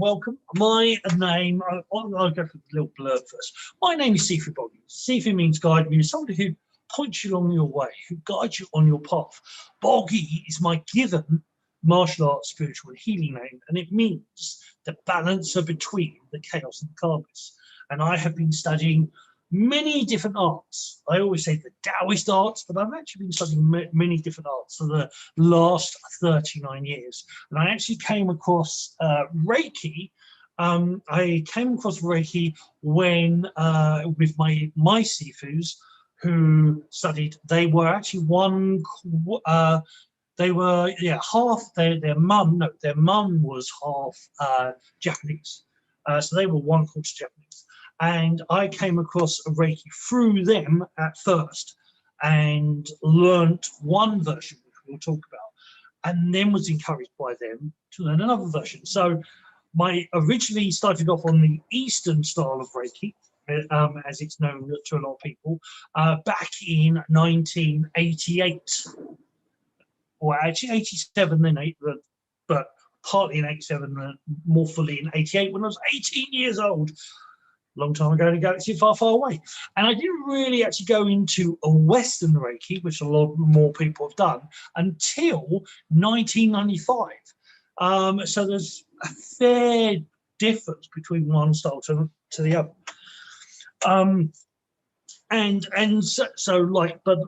Welcome. My name, I'll go for the little blurb first. My name is Sifu Boggie. Sifu means guide me, somebody who points you along your way, who guides you on your path. Boggie is my given martial arts, spiritual and healing name, and it means the balancer between the chaos and the calmness. And I have been studying many different arts. I always say the Taoist arts, but I've actually been studying many different arts for the last 39 years. And I actually came across Reiki. I came across Reiki when, with my Sifus who studied, they were actually they were, half, their mum was half Japanese. So they were one quarter Japanese. And I came across a Reiki through them at first and learnt one version, which we'll talk about, and then was encouraged by them to learn another version. So my originally started off on the Eastern style of Reiki, as it's known to a lot of people, back in 1988. Or actually 87 then 8, but partly in 87, more fully in 88 when I was 18 years old. Long time ago in a galaxy far, far away. And I didn't really actually go into a Western Reiki, which a lot more people have done, until 1995. So there's a fair difference between one style to the other. But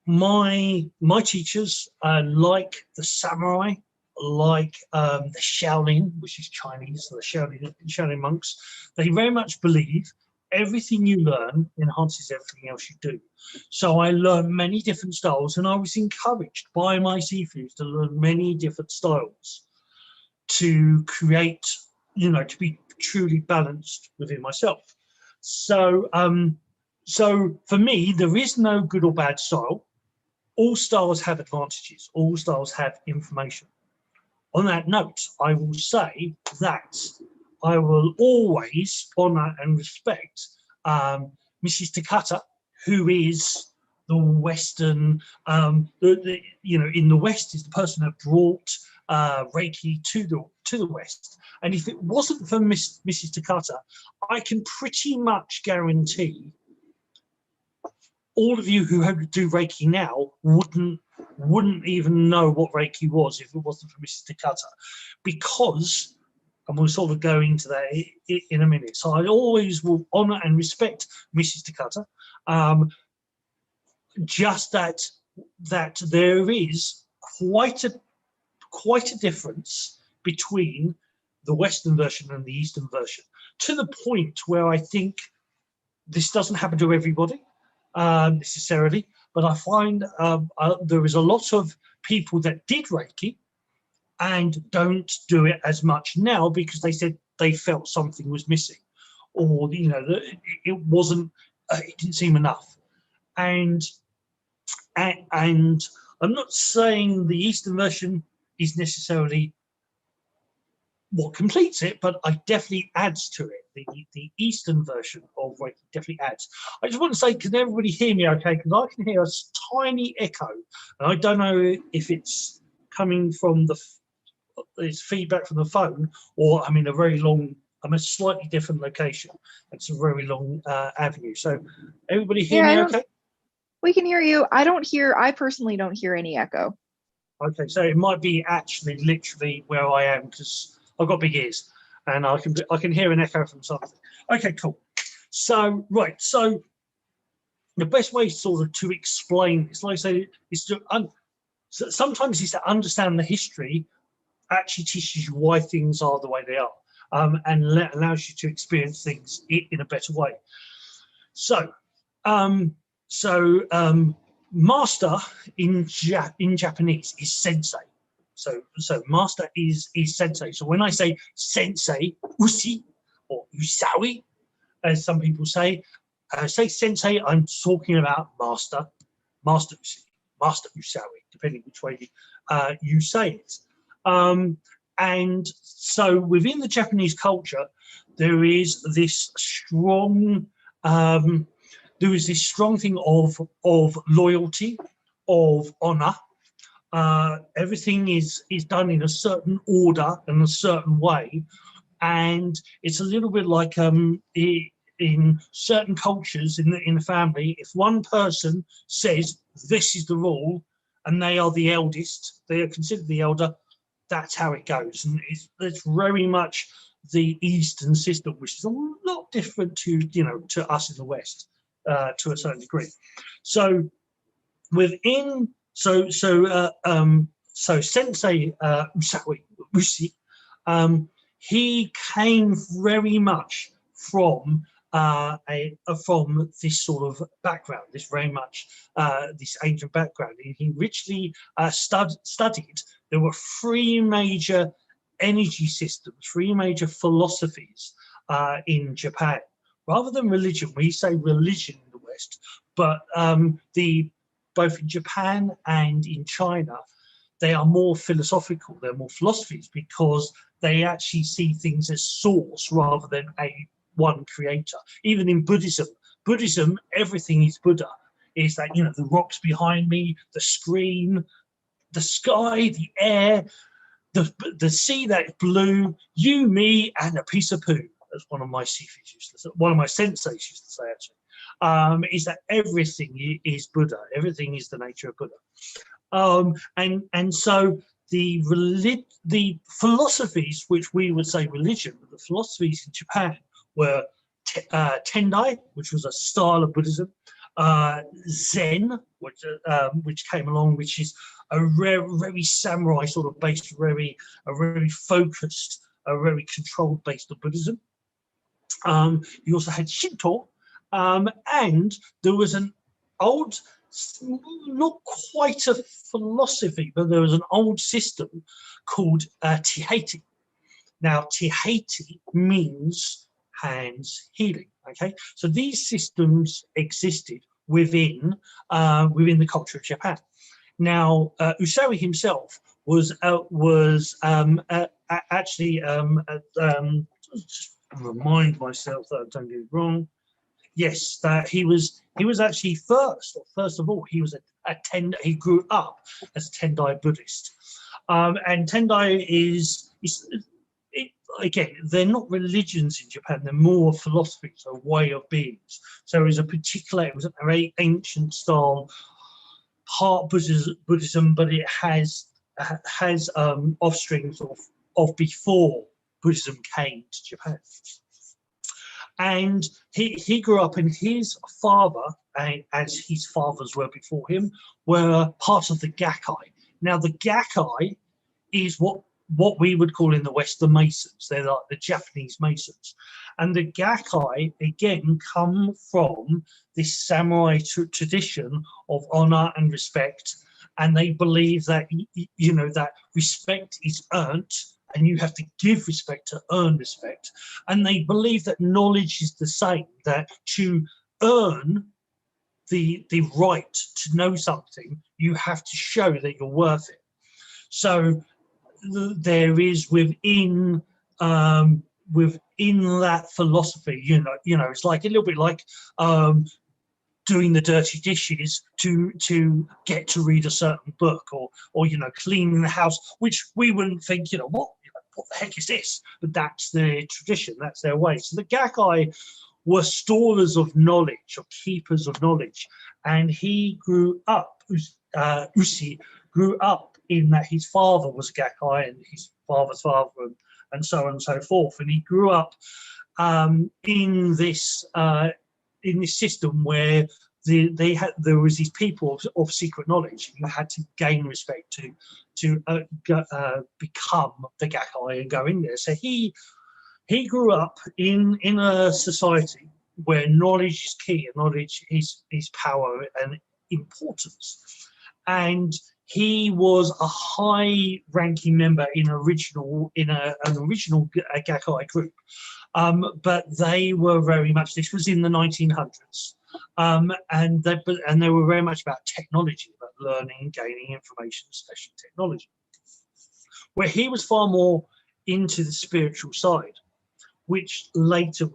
my teachers, like the samurai, like the Shaolin, which is Chinese, the Shaolin monks, they very much believe everything you learn enhances everything else you do. So I learned many different styles, and I was encouraged by my Sifus to learn many different styles to create, to be truly balanced within myself. So, so for me, there is no good or bad style. All styles have advantages. All styles have information. On that note, I will say that I will always honour and respect Mrs. Takata, who is the Western, in the West is the person that brought Reiki to the West. And if it wasn't for Mrs. Takata, I can pretty much guarantee all of you who do Reiki now wouldn't even know what Reiki was if it wasn't for Mrs. Takata, because, and we'll sort of go into that in a minute. So I always will honour and respect Mrs. Takata. Just that there is quite a difference between the Western version and the Eastern version, to the point where I think this doesn't happen to everybody. Necessarily, but I find there is a lot of people that did Reiki and don't do it as much now because they said they felt something was missing, or it wasn't, it didn't seem enough. And I'm not saying the Eastern version is necessarily what completes it, but I definitely adds to it. The Eastern version of Reiki definitely adds. I just want to say, can everybody hear me okay? Because I can hear a tiny echo, and I don't know if it's coming from it's feedback from the phone, or I'm in I'm a slightly different location. It's a very long avenue. So everybody hear me okay? We can hear you. I personally don't hear any echo. Okay, so it might be actually literally where I am, because I've got big ears and I can hear an echo from something. Okay, cool. So, right, so the best way sort of to explain this, like I say, is to, sometimes is to understand the history actually teaches you why things are the way they are, and allows you to experience things in a better way. So, master in Japanese is sensei. So master is sensei. So when I say sensei, usi or usawi, as some people say sensei, I'm talking about master usi, master usawi, depending which way you say it. And so within the Japanese culture, there is this strong thing of loyalty, of honor. Everything is done in a certain order and a certain way, And it's a little bit like in certain cultures in the family, if one person says this is the rule and they are the eldest, they are considered the elder, that's how it goes. And it's very much the Eastern system, which is a lot different to, you know, to us in the West, to a certain degree. So within so Sensei Ushi, he came very much from from this sort of background, this very much this ancient background. He richly studied. There were three major energy systems, three major philosophies in Japan. Rather than religion, we say religion in the West, but both in Japan and in China, they are more philosophical, they're more philosophies, because they actually see things as source rather than one creator. Even in Buddhism, everything is Buddha. Is that, you know, the rocks behind me, the screen, the sky, the air, the sea that is blue, you, me, and a piece of poo. That's one of my Sifus used to say, one of my senseis used to say, actually, is that everything is Buddha, everything is the nature of Buddha. And so the philosophies, which we would say religion, but the philosophies in Japan were Tendai, which was a style of Buddhism, Zen, which came along, which is a very samurai sort of based, a very focused, a very controlled based on Buddhism. You also had Shinto, and there was an old, not quite a philosophy, but there was an old system called Tiheiti. Now, Tiheiti means hands healing. Okay, so these systems existed within the culture of Japan. Now, Usui himself was actually just remind myself that I don't get it wrong. Yes, that he was actually first of all, he was a Tendai. He grew up as a Tendai Buddhist, and Tendai is again, they're not religions in Japan, they're more philosophies, a way of beings. So it was a very ancient style, part Buddhism, but it has offsprings of before Buddhism came to Japan. And he grew up, and his father, as his fathers were before him, were part of the Gakkai. Now, the Gakkai is what we would call in the West the Masons. They're like the Japanese Masons. And the Gakkai, again, come from this samurai tradition of honor and respect. And they believe that, you know, that respect is earned, and you have to give respect to earn respect. And they believe that knowledge is the same, that to earn the right to know something, you have to show that you're worth it. So there is within that philosophy, you know, it's like a little bit like doing the dirty dishes to get to read a certain book, or you know, cleaning the house, which we wouldn't think, you know, what the heck is this? But that's their tradition, that's their way. So the Gakkai were storers of knowledge, or keepers of knowledge, and he grew up. Ushi grew up in that his father was a Gakkai, and his father's father, and so on and so forth. And he grew up in this system where there was these people of secret knowledge. You had to gain respect to become the Gakkai and go in there. So he grew up in a society where knowledge is key, and knowledge is power and importance. And he was a high-ranking member in an original Gakkai group, but they were very much. This was in the 1900s, and they were very much about technology, about learning, gaining information, especially technology. Where he was far more into the spiritual side, which later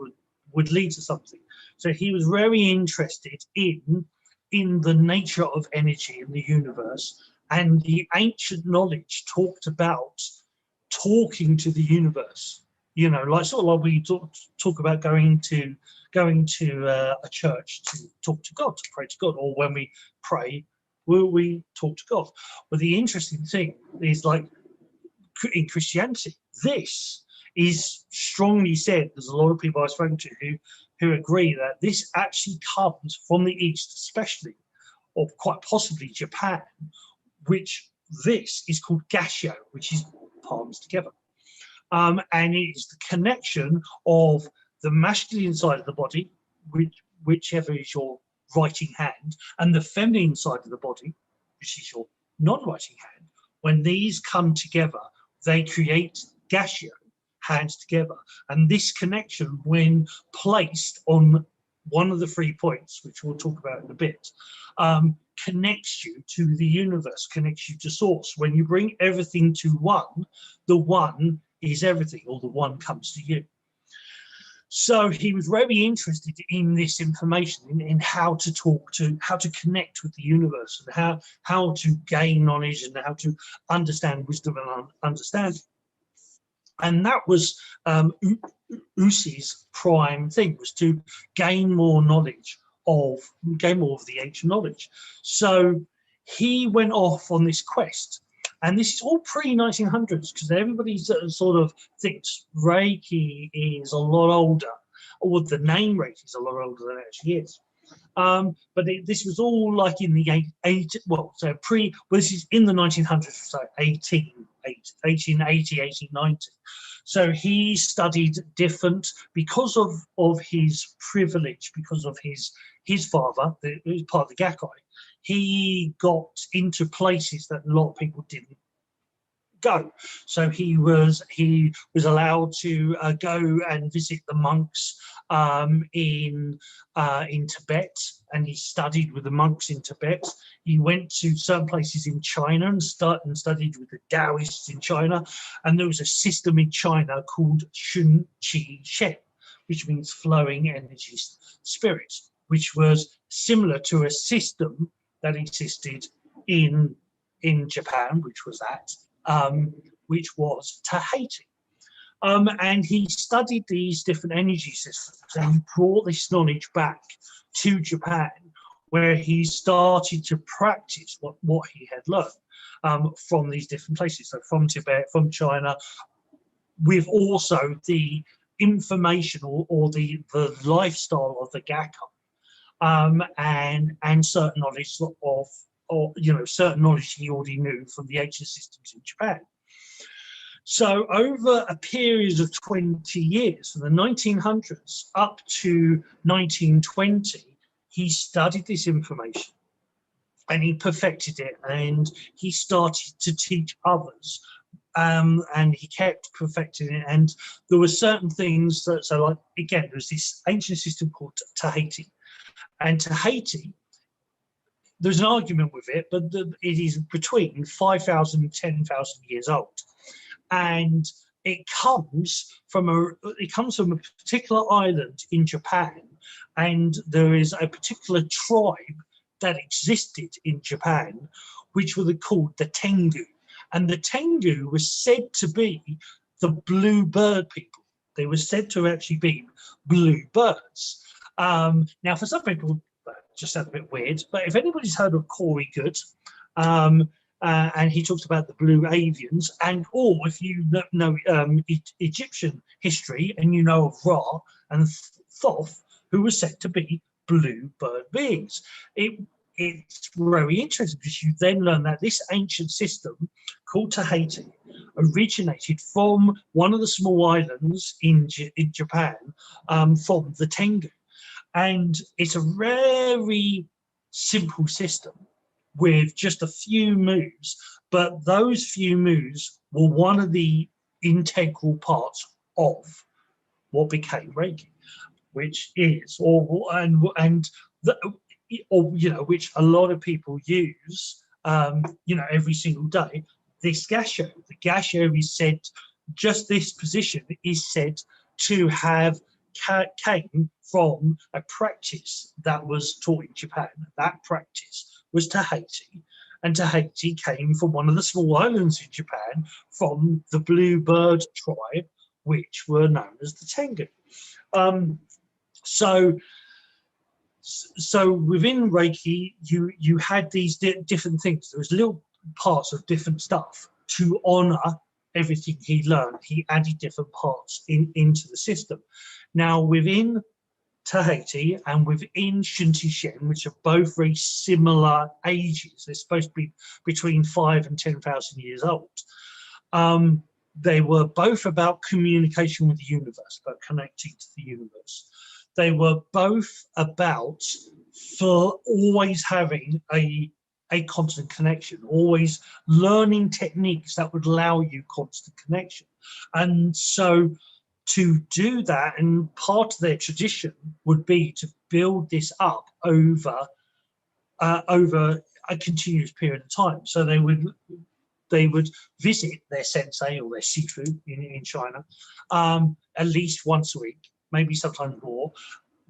would lead to something. So he was very interested in the nature of energy in the universe, and the ancient knowledge talked about talking to the universe. You know, like sort of like we talk about going to a church to talk to God, to pray to God, or when we pray, we talk to God. But the interesting thing is, like in Christianity, this is strongly said. There's a lot of people I've spoken to who agree that this actually comes from the East, especially, or quite possibly Japan, which this is called gassho, which is palms together. And it's the connection of the masculine side of the body, whichever is your writing hand, and the feminine side of the body, which is your non-writing hand. When these come together, they create gassho, hands together. And this connection, when placed on one of the 3 points, which we'll talk about in a bit, connects you to the universe, connects you to source. When you bring everything to one, the one is everything, or the one comes to you. So he was very interested in this information, in how to talk to, how to connect with the universe, and how to gain knowledge, and how to understand wisdom and understanding. And that was Usi's prime thing, was to gain more knowledge of the ancient knowledge. So he went off on this quest. And this is all pre-1900s, because everybody sort of thinks Reiki is a lot older, or the name Reiki is a lot older than it actually is. But this was all like in the this is in the 1900s, so 1880, 1890. So he studied different, because of his privilege, because of his father, who was part of the Gakkai. He got into places that a lot of people didn't go. So he was allowed to go and visit the monks in Tibet, and he studied with the monks in Tibet. He went to certain places in China and studied with the Taoists in China. And there was a system in China called Shun, Qi, Shen, which means flowing energy spirit, which was similar to a system that existed in Japan, which was Tahiti. And he studied these different energy systems, and he brought this knowledge back to Japan, where he started to practice what he had learned from these different places, so from Tibet, from China, with also the information or the lifestyle of the Gakkai. And certain knowledge certain knowledge he already knew from the ancient systems in Japan. So over a period of 20 years, from the 1900s up to 1920, he studied this information and he perfected it, and he started to teach others. And he kept perfecting it, and there were certain things that, so like, again, there was this ancient system called Tahiti. And Tahiti, there's an argument with it, but it is between 5,000 and 10,000 years old. And it comes from a particular island in Japan, and there is a particular tribe that existed in Japan, which were called the Tengu. And the Tengu was said to be the blue bird people. They were said to actually be blue birds. Now, for some people, that just sounds a bit weird, but if anybody's heard of Corey Good, and he talks about the blue avians, or if you know Egyptian history and you know of Ra and Thoth, who were said to be blue bird beings. It's very interesting, because you then learn that this ancient system called Tahiti originated from one of the small islands in Japan, from the Tengu. And it's a very simple system with just a few moves, but those few moves were one of the integral parts of what became Reiki, which is, which a lot of people use, every single day. This gassho, the gassho is said, just this position is said to have came from a practice that was taught in Japan. That practice was Tahiti, and Tahiti came from one of the small islands in Japan, from the blue bird tribe which were known as the Tengu. So within Reiki, you had these different things. There was little parts of different stuff to honor everything he learned. He added different parts into the system. Now within Tahiti and within Shun, which are both very similar ages, they're supposed to be between 5,000 and 10,000 years old. They were both about communication with the universe, about connecting to the universe. They were both about for always having a constant connection, always learning techniques that would allow you constant connection. And so to do that, and part of their tradition would be to build this up over a continuous period of time. So they would visit their sensei or their Sifu in China at least once a week, maybe sometimes more.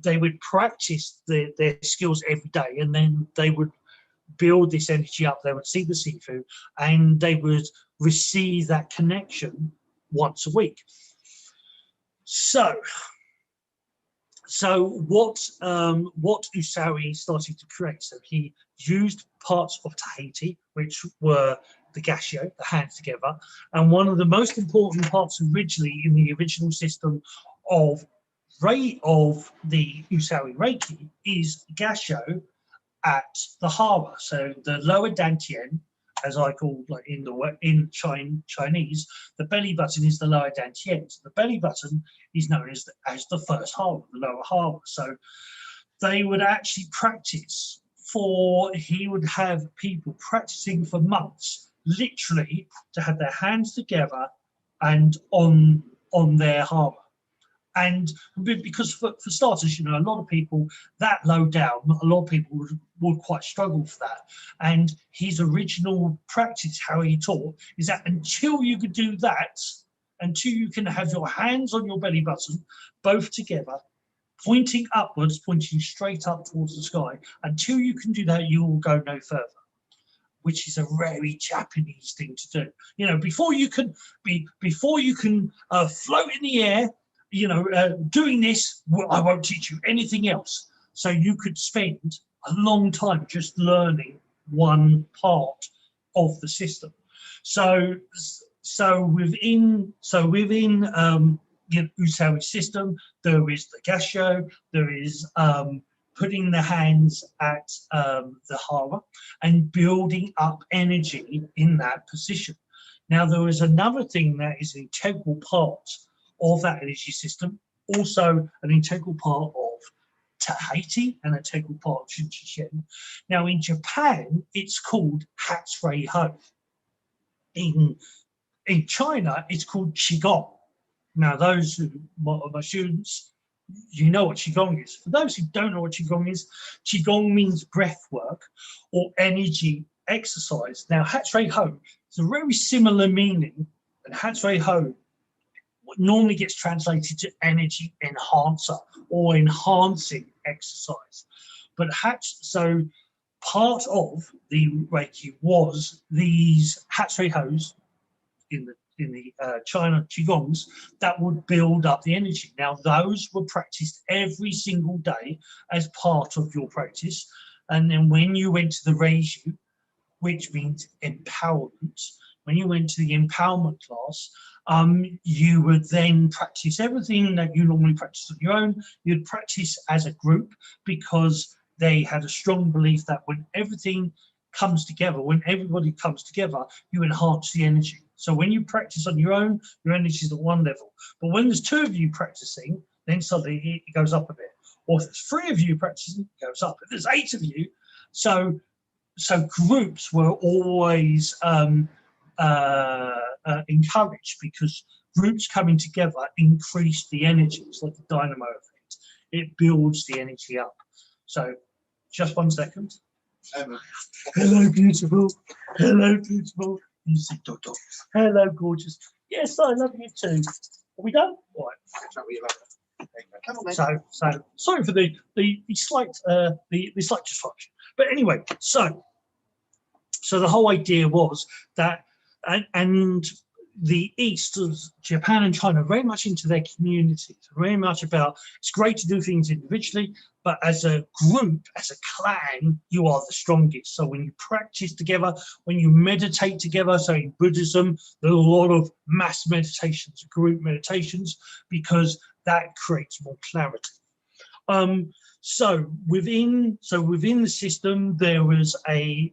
They would practice their skills every day, and then they would build this energy up. They would see the Sifu, and they would receive that connection once a week. So what Usui started to create, so he used parts of Tahiti, which were the gassho, the hands together, and one of the most important parts originally in the original system of the Usui Reiki is gassho at the hara. So the lower dantian, as I call like in Chinese, the belly button is the lower dantian. So the belly button is known as the first hara, the lower hara. So they would actually practice he would have people practicing for months, literally to have their hands together and on their hara. And because for starters, you know, a lot of people that low down, a lot of people would quite struggle for that. And his original practice, how he taught, is that until you could do that, until you can have your hands on your belly button, both together, pointing upwards, pointing straight up towards the sky, until you can do that, you will go no further, which is a very Japanese thing to do. You know, before you can float in the air, you know, doing this, I won't teach you anything else. So you could spend a long time just learning one part of the system. So within Usui system, there is the gassho, there is putting the hands at the hara and building up energy in that position. Now there is another thing that is an integral part of that energy system, also an integral part of Tahiti and an integral part of Shun. Now in Japan, it's called Reiju. In China, it's called Qigong. Now those of my students, you know what Qigong is. For those who don't know what Qigong is, Qigong means breath work or energy exercise. Now Reiju is a very similar meaning, and Reiju normally gets translated to energy enhancer or enhancing exercise. But so part of the Reiki was these Reijus in the China Qigongs that would build up the energy. Now those were practiced every single day as part of your practice. And then when you went to the Reiju, which means empowerment, when you went to the empowerment class, you would then practice everything that you normally practice on your own. You'd practice as a group because they had a strong belief that when everything comes together, when everybody comes together, you enhance the energy. So when you practice on your own, your energy is at one level. But when there's two of you practicing, then suddenly it goes up a bit. Or if there's three of you practicing, it goes up. If there's 8 of you, so groups were always encouraged, because groups coming together increase the energy. It's like the dynamo effect. It builds the energy up. So just 1 second. Hello, beautiful. Hello, beautiful. You say, dog. Hello, gorgeous. Yes, I love you too. Are we done? All right. Come on, then. So sorry for the slight dysfunction. But anyway, so the whole idea was that, and the East, Japan and China, very much into their communities, very much about, it's great to do things individually, but as a group, as a clan, you are the strongest. So when you practice together, when you meditate together, so in Buddhism, there's a lot of mass meditations, group meditations, because that creates more clarity. So within the system, there is the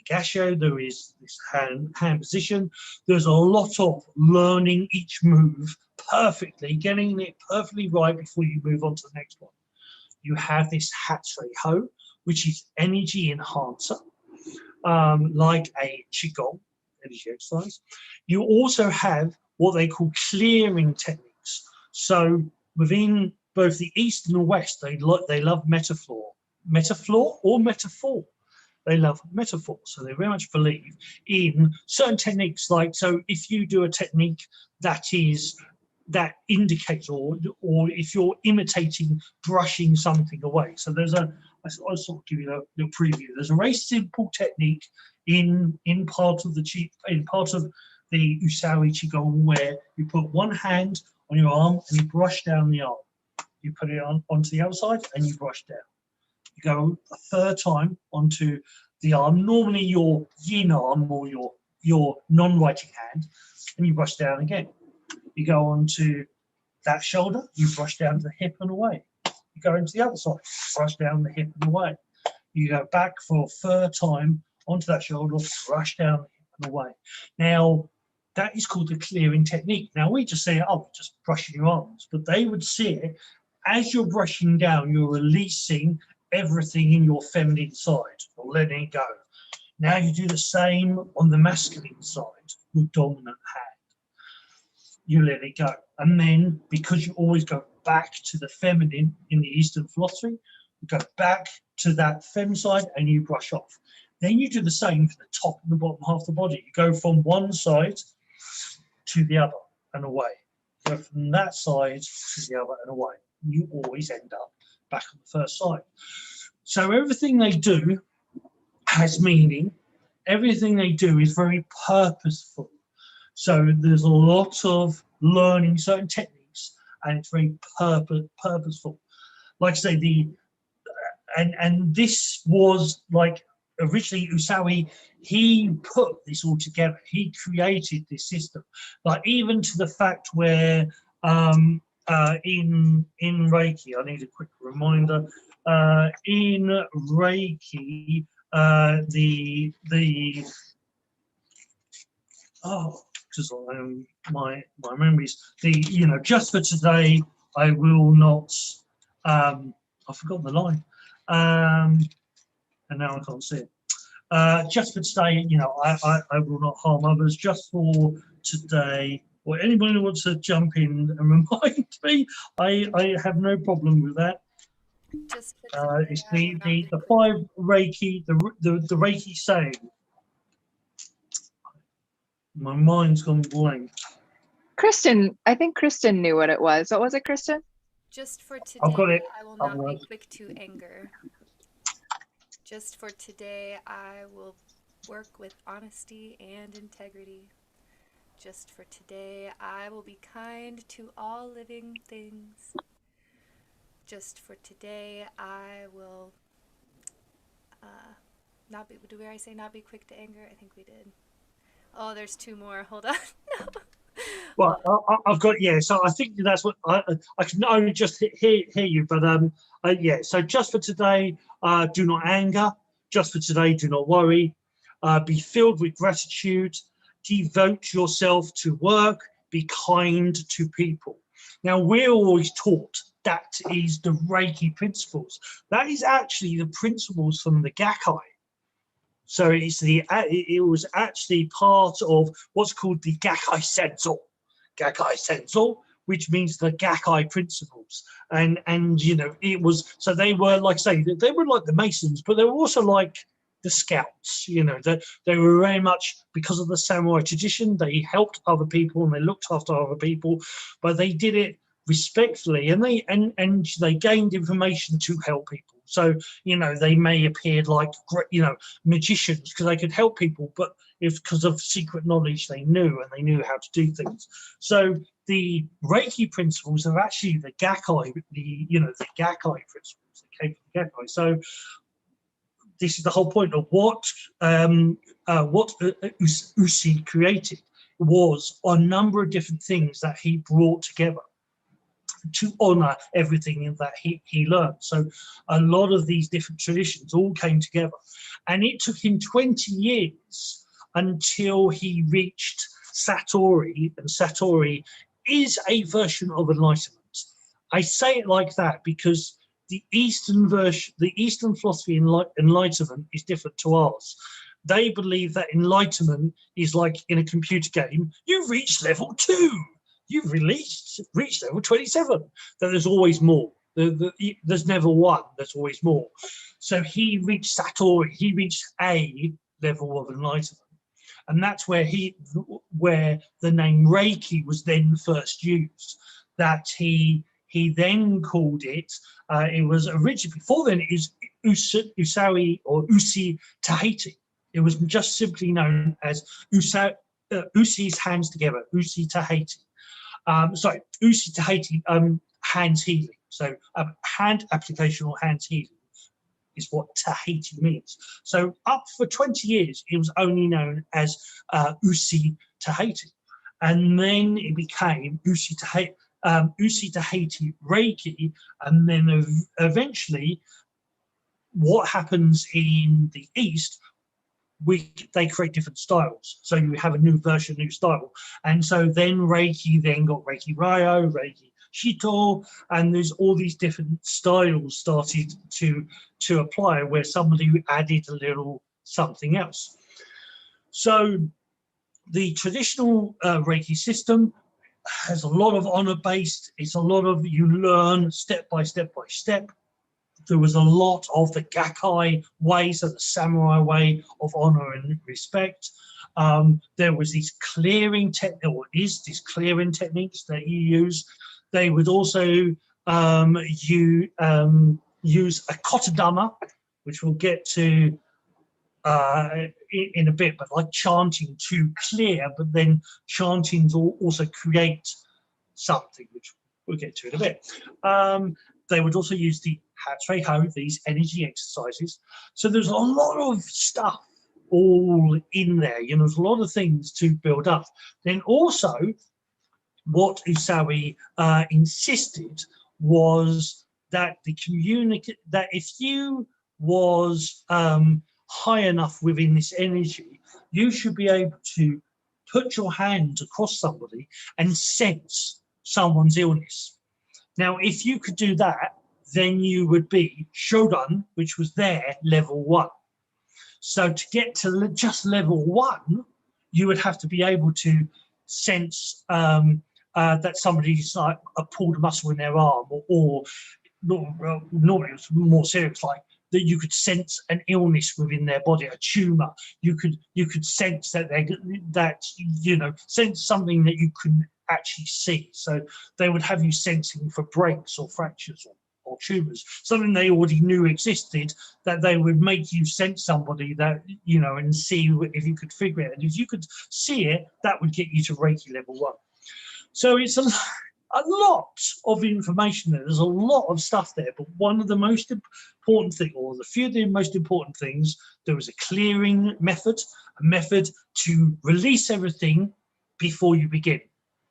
gassho, there is this hand position. There's a lot of learning each move perfectly, getting it perfectly right before you move on to the next one. You have this Hatsui Ho, which is energy enhancer, like a Qigong, energy exercise. You also have what they call clearing techniques. So within both the East and the West, they love metaphor or metaphor. They love metaphor, so they very much believe in certain techniques. Like, so if you do a technique that indicates, or if you're imitating brushing something away. So I'll sort of give you a little preview. There's a very simple technique in part of the Usui Qigong, where you put one hand on your arm and you brush down the arm. You put it onto the other side and you brush down. You go a third time onto the arm, normally your yin arm or your non-writing hand, and you brush down again. You go onto that shoulder, you brush down to the hip and away. You go into the other side, brush down the hip and away. You go back for a third time onto that shoulder, brush down the hip and away. Now, that is called the clearing technique. Now, we just say, oh, just brushing your arms, but they would see it as you're brushing down, you're releasing everything in your feminine side, or letting it go. Now you do the same on the masculine side, your dominant hand. You let it go. And then, because you always go back to the feminine in the Eastern philosophy, you go back to that fem side and you brush off. Then you do the same for the top and the bottom half of the body. You go from one side to the other and away. You go from that side to the other and away. You always end up back on the first side. So everything they do has meaning. Everything they do is very purposeful. So there's a lot of learning certain techniques, and it's very purposeful. Like I say, and this was like originally Usui, he put this all together. He created this system, like even to the fact where in Reiki, I need a quick reminder. In Reiki, because my memories, just for today, I will not. I forgot the line, and now I can't see it. Just for today, I will not harm others. Just for today. Or anybody who wants to jump in and remind me, I have no problem with that. It's the 5 Reiki, the Reiki saying. My mind's gone blank. Kristen, I think Kristen knew what it was. What was it, Kristen? Just for today, I've got it. I will not be quick to anger. Just for today, I will work with honesty and integrity. Just for today, I will be kind to all living things. Just for today, I will not be, do I say not be quick to anger? I think we did. Oh, there's 2 more. Hold on. No. Well, I've got, yeah, so I think that's what, I can not only just hear you, but yeah, so just for today, do not anger. Just for today, do not worry. Be filled with gratitude. Devote yourself to work, be kind to people. Now, we're always taught that is the Reiki principles. That is actually the principles from the Gakkai. So it was actually part of what's called the Gakkai Senso, which means the Gakkai principles. And it was, so they were, like I say, they were like the Masons, but they were also like the Scouts. They were very much, because of the samurai tradition, they helped other people and they looked after other people, but they did it respectfully, and they gained information to help people. So, you know, they may appear like, you know, magicians because they could help people, but if because of secret knowledge they knew, and they knew how to do things. So the Reiki principles are actually the Gakkai, the Gakkai principles that came from the Gakkai. So this is the whole point of what Usi created, was a number of different things that he brought together to honor everything that he learned. So a lot of these different traditions all came together, and it took him 20 years until he reached Satori, and Satori is a version of enlightenment. I say it like that because the Eastern version, the Eastern philosophy in enlightenment is different to ours. They believe that enlightenment is like in a computer game, you've reached level 2. You've reached level 27. That there's always more. There's never one. There's always more. So he reached Satori. He reached a level of enlightenment, and that's where the name Reiki was then first used. That he then called it. It was originally, before then, it was Usawi or Usi Tahiti. It was just simply known as Usi's hands together, Usi Tahiti. Usi Tahiti, hands healing. So hand application or hands healing is what Tahiti means. So up for 20 years, it was only known as Usi Tahiti. And then it became Usi Tahiti Reiki. And then eventually, what happens in the East, they create different styles. So you have a new version, new style. And so then Reiki then got Reiki Ryo, Reiki Shito, and there's all these different styles started to apply, where somebody added a little something else. So the traditional Reiki system has a lot of honor based. It's a lot of, you learn step by step by step. There was a lot of the Gakkai way, so the samurai way of honor and respect. There was these clearing techniques that you use. They would also use a kotodama, which we'll get to in a bit, but like chanting to clear, but then chanting to also create something, which we'll get to in a bit. They would also use the Hatsuei-ho, these energy exercises. So there's a lot of stuff all in there. You know, there's a lot of things to build up. Then also, what Usawi insisted was that that if you was high enough within this energy, you should be able to put your hand across somebody and sense someone's illness. Now, if you could do that, then you would be Shodan, which was their level 1. So to get to just level 1, you would have to be able to sense that somebody's like pulled a muscle in their arm, or normally it's more serious, like that you could sense an illness within their body, a tumor. You could sense that sense something that you couldn't actually see. So they would have you sensing for breaks or fractures or tumors, something they already knew existed, that they would make you sense somebody that, and see if you could figure it. And if you could see it, that would get you to Reiki level 1. So it's a lot of information there. There's a lot of stuff there, but one of the most important things, or the few of the most important things, there was a clearing method, a method to release everything before you begin.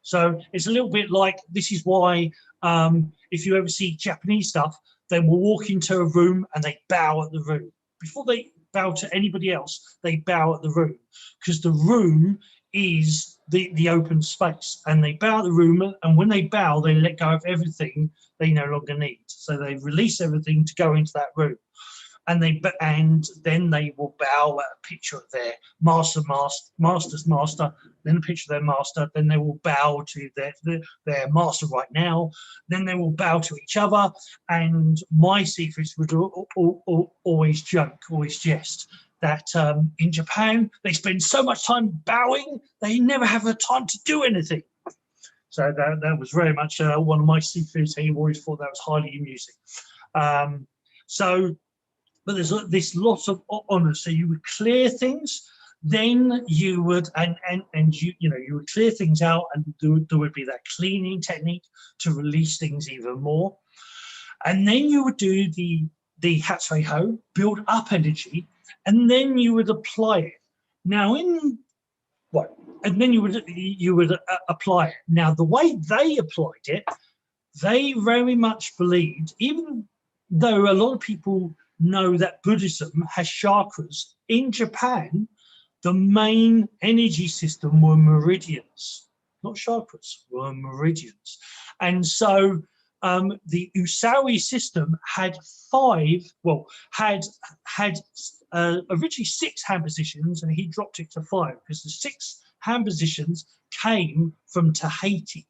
So it's a little bit like, this is why if you ever see Japanese stuff, they will walk into a room and they bow at the room. Before they bow to anybody else, they bow at the room, because the room is the open space, and they bow at the room, and when they bow, they let go of everything they no longer need. So they release everything to go into that room. And then they will bow at a picture of their master's master, then a picture of their master, then they will bow to their master right now, then they will bow to each other. And my Sifus would always joke, always jest, that in Japan, they spend so much time bowing, they never have the time to do anything. So that was very much one of my Sifus. He always thought that was highly amusing. So, but there's this lot of honor. So you would clear things, then you would, and you would clear things out, and there would be that cleaning technique to release things even more. And then you would do the Hatsui Ho, build up energy, and then you would apply it. Now and then you would apply it. Now the way they applied it, they very much believed, even though a lot of people know that Buddhism has chakras, in Japan, the main energy system were meridians, not chakras, were meridians. And so the Usui system had originally 6 hand positions, and he dropped it to 5 because the 6 hand positions came from Tahiti.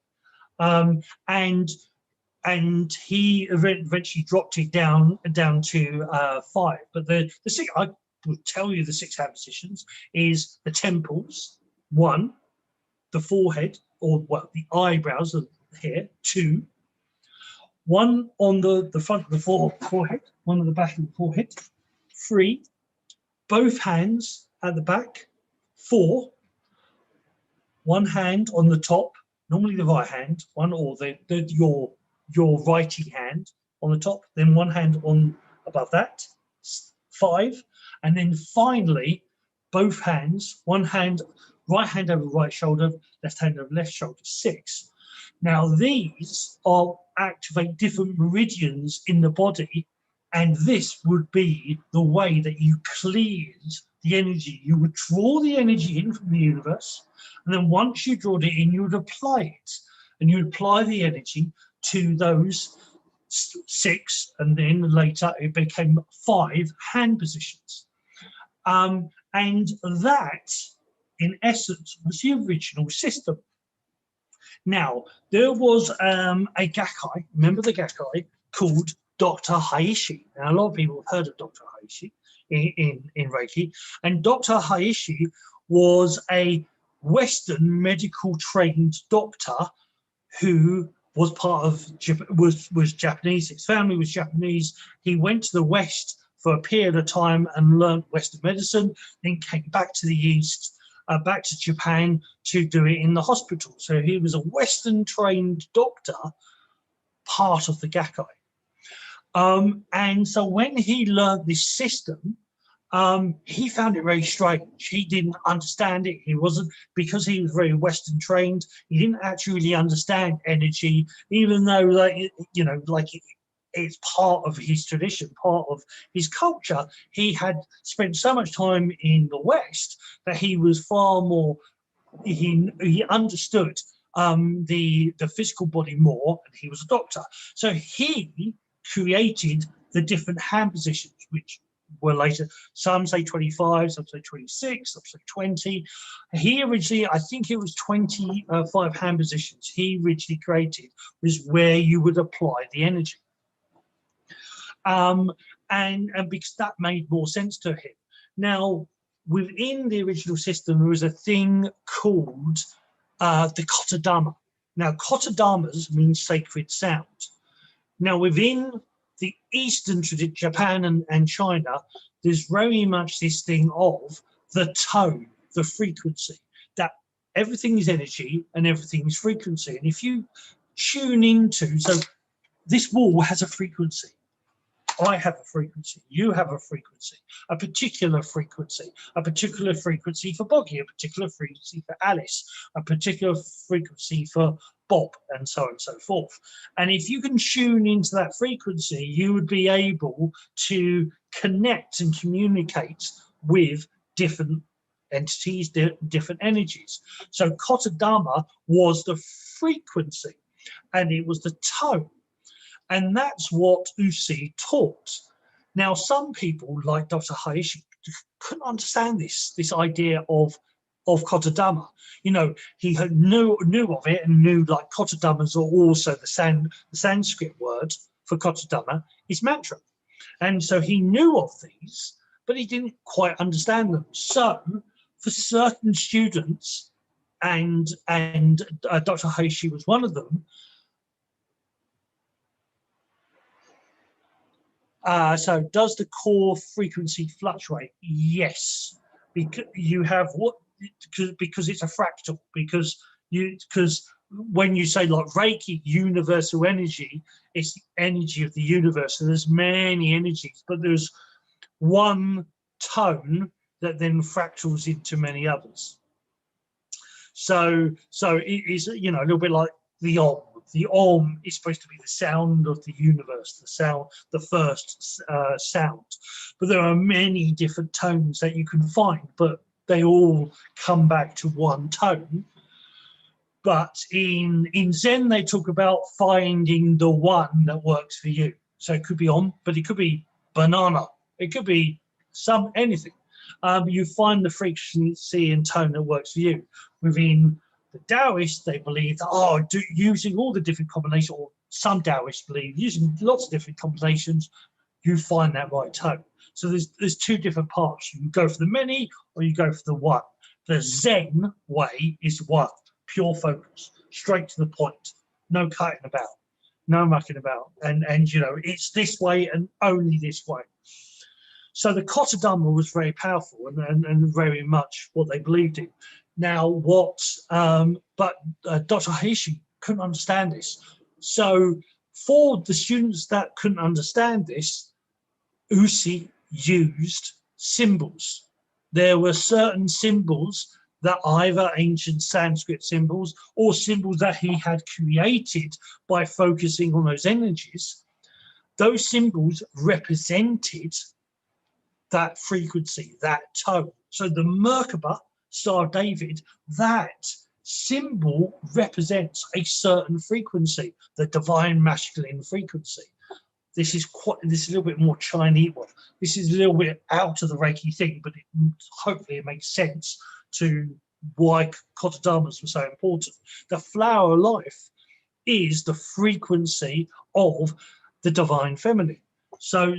And he eventually dropped it down to 5. But the 6, I will tell you, the 6 hand positions is the temples, 1, the forehead, or the eyebrows of here, 2, 1 on the front of the forehead, 1 on the back of the forehead, 3, both hands at the back, 4, 1 hand on the top, normally the right hand, 1 or your righty hand on the top, then 1 hand on above that, 5, and then finally both hands, 1 hand, right hand over right shoulder, left hand over left shoulder, 6. Now these activate different meridians in the body, and this would be the way that you cleared the energy. You would draw the energy in from the universe, and then once you drawed it in, you would apply it, and you would apply the energy to those 6, and then later it became 5 hand positions. And that, in essence, was the original system. Now, there was a Gakkai, remember the Gakkai, called Dr. Haishi. Now, a lot of people have heard of Dr. Haishi in Reiki, and Dr. Haishi was a Western medical trained doctor who was part of was Japanese. His family was Japanese. He went to the West for a period of time and learned Western medicine, then came back to the East, back to Japan to do it in the hospital. So he was a Western trained doctor, part of the Gakkai. And so when he learned this system, he found it very strange. He didn't understand it. He wasn't, because he was very Western trained, he didn't actually really understand energy, even though it's part of his tradition, part of his culture. He had spent so much time in the West that he was far more, he understood the physical body more, and he was a doctor. So he created the different hand positions, which were later, some say 25, some say 26, some say 20. He originally, I think it was 25 hand positions he originally created, was where you would apply the energy. And because that made more sense to him. Now, within the original system, there was a thing called the Kotodama. Now, Kotodamas means sacred sound. Now, within the Eastern tradition, Japan and China, there's very much this thing of the tone, the frequency, that everything is energy and everything is frequency. And if you tune into, so this wall has a frequency. I have a frequency, you have a frequency for Boggie, a particular frequency for Alice, a particular frequency for Bob, and so on and so forth. And if you can tune into that frequency, you would be able to connect and communicate with different entities, different energies. So Kotodama was the frequency, and it was the tone. And that's what Usui taught. Now, some people, like Dr. Haishi, couldn't understand this idea of Kotodama. You know, he knew of it, and knew like Kotodamas are also the Sanskrit word for Kotodama is mantra. And so he knew of these, but he didn't quite understand them. So for certain students, and Dr. Haishi was one of them, So does the core frequency fluctuate? Yes, because you have because it's a fractal, because when you say like Reiki, universal energy, it's the energy of the universe. So there's many energies, but there's one tone that then fractals into many others. So it is, you know, a little bit like the Om. The Om is supposed to be the sound of the universe, the first sound. But there are many different tones that you can find, but they all come back to one tone. But in Zen, they talk about finding the one that works for you. So it could be Om, but it could be banana. It could be anything. You find the frequency and tone that works for you. Within the Taoists, they believe that, using all the different combinations, or some Taoists believe using lots of different combinations, you find that right tone. So there's two different parts. You go for the many or you go for the one. The Zen way is one, pure focus, straight to the point, no cutting about, no mucking about. And you know, it's this way and only this way. So the Kata Dhamma was very powerful and very much what they believed in. Now, but Dr. Haishi couldn't understand this. So for the students that couldn't understand this, Usi used symbols. There were certain symbols that either ancient Sanskrit symbols or symbols that he had created by focusing on those energies. Those symbols represented that frequency, that tone. So the Merkaba, Star of David, that symbol represents a certain frequency, the divine masculine frequency. This is a little bit more Chinese one. This is a little bit out of the Reiki thing, but hopefully it makes sense to why Kata Dhammas were so important. The flower of life is the frequency of the divine feminine. So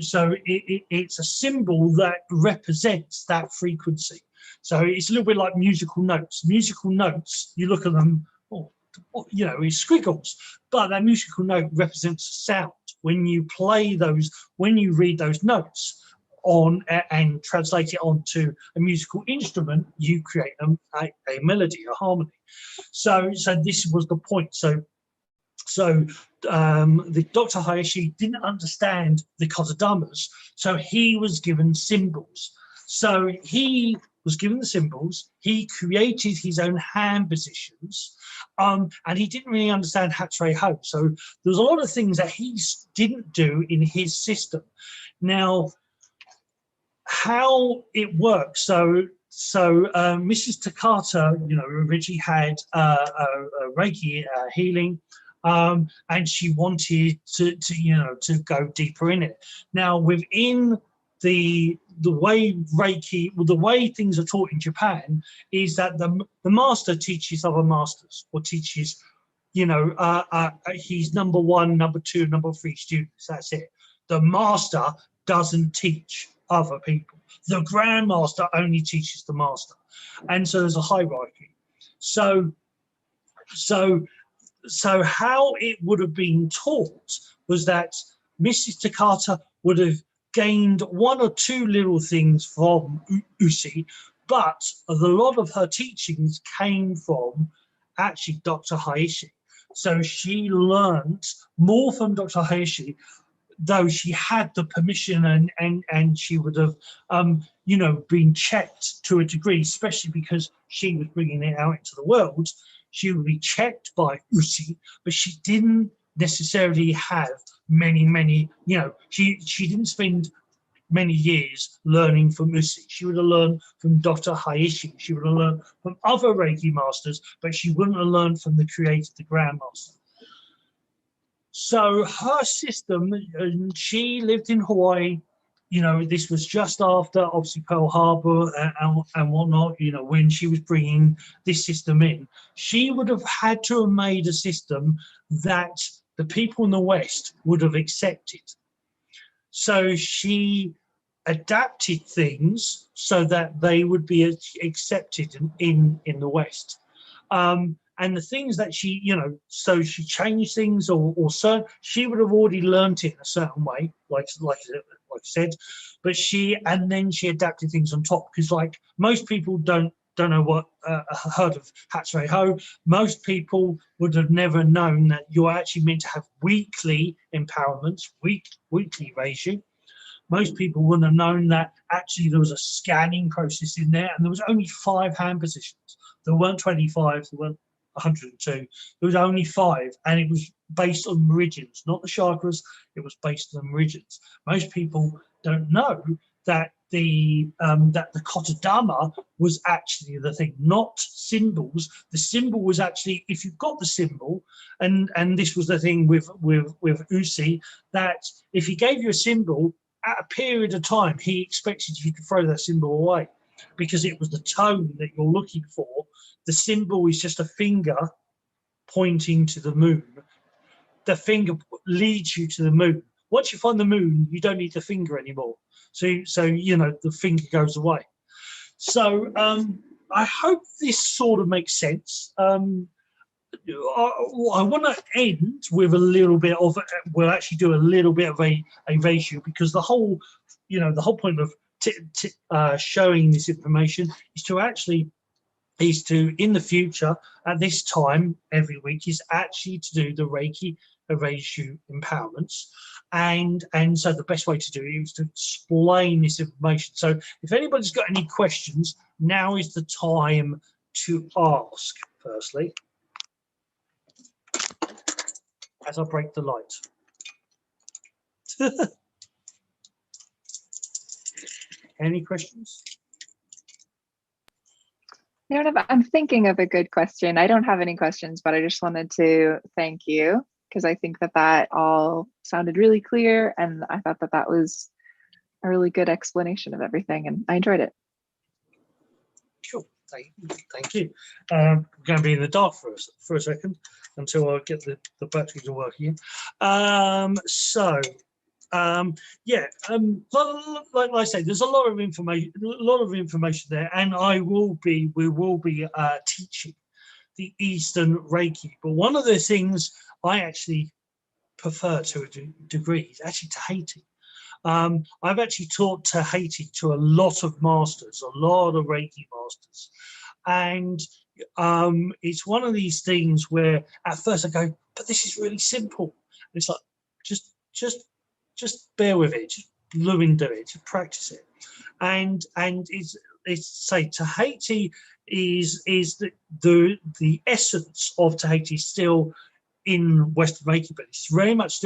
it's a symbol that represents that frequency. So it's a little bit like musical notes. Musical notes, you look at them, you know, it's squiggles, but that musical note represents a sound. When you play those, when you read those notes on and translate it onto a musical instrument, you create a melody, a harmony. So this was the point. So the Dr. Haishi didn't understand the Kata Dhammas, so he was given symbols. So he was given the symbols, he created his own hand positions, and he didn't really understand Hatray Ho. So there was a lot of things that he didn't do in his system. Now, how it works, so Mrs. Takata, you know, originally had a Reiki healing, and she wanted to go deeper in it. Now, within the way Reiki, the way things are taught in Japan, is that the master teaches other masters, or teaches, you know, he's number one, number two, number three students. That's it. The master doesn't teach other people. The grandmaster only teaches the master, and so there's a hierarchy. So how it would have been taught was that Mrs. Takata would have gained one or two little things from Usi, but a lot of her teachings came from actually Dr. Haishi. So she learned more from Dr. Haishi, though she had the permission and she would have, you know, been checked to a degree, especially because she was bringing it out into the world. She would be checked by Usi, but she didn't necessarily have many, you know, she didn't spend many years learning from Usi. She would have learned from Dr. Haishi. She would have learned from other Reiki masters, but she wouldn't have learned from the creator, the Grandmaster. So her system, she lived in Hawaii. You know, this was just after, obviously, Pearl Harbor and whatnot, you know, when she was bringing this system in. She would have had to have made a system that the people in the West would have accepted. So she adapted things so that they would be accepted in the West. And and the things that she, you know, so she changed things, or so she would have already learnt it in a certain way, like I said, but and then she adapted things on top, because like most people don't know what heard of Hatsue Ho. Most people would have never known that you're actually meant to have weekly empowerments, weekly Reiju. Most people wouldn't have known that actually there was a scanning process in there, and there was only 5 hand positions. There weren't 25, there weren't 102. There was only 5, and it was based on meridians, not the chakras. It was based on meridians. Most people don't know that the Kotodama was actually the thing, not symbols. The symbol was actually, if you've got the symbol, and this was the thing with Usi, that if he gave you a symbol, at a period of time, he expected you to throw that symbol away, because it was the tone that you're looking for. The symbol is just a finger pointing to the moon. The finger leads you to the moon. Once you find the moon, you don't need the finger anymore. So you know, the finger goes away. So I hope this sort of makes sense. I want to end with a little bit of, we'll actually do a little bit of a ratio, because the whole, you know, the whole point of showing this information is to in the future at this time every week is actually to do the Reiki Reiju empowerments, and so the best way to do it is to explain this information. So if anybody's got any questions, now is the time to ask. Firstly, as I break the light. Any questions? I'm thinking of a good question. I don't have any questions, but I just wanted to thank you, because I think that all sounded really clear, and I thought that was a really good explanation of everything, and I enjoyed it. Cool. Thank you. I'm going to be in the dark for a second until I get the batteries to work again. Like I say, there's a lot of information there, and we will be teaching the Eastern Reiki. But one of the things I actually prefer to a degree is actually Tahiti. I've actually taught Tahiti to a lot of masters, a lot of Reiki masters, and it's one of these things where at first I go, but this is really simple. And it's like, just bear with it, just do it, just practice it, and it's say Tahiti is the essence of Tahiti still in Western Reiki, but it's very much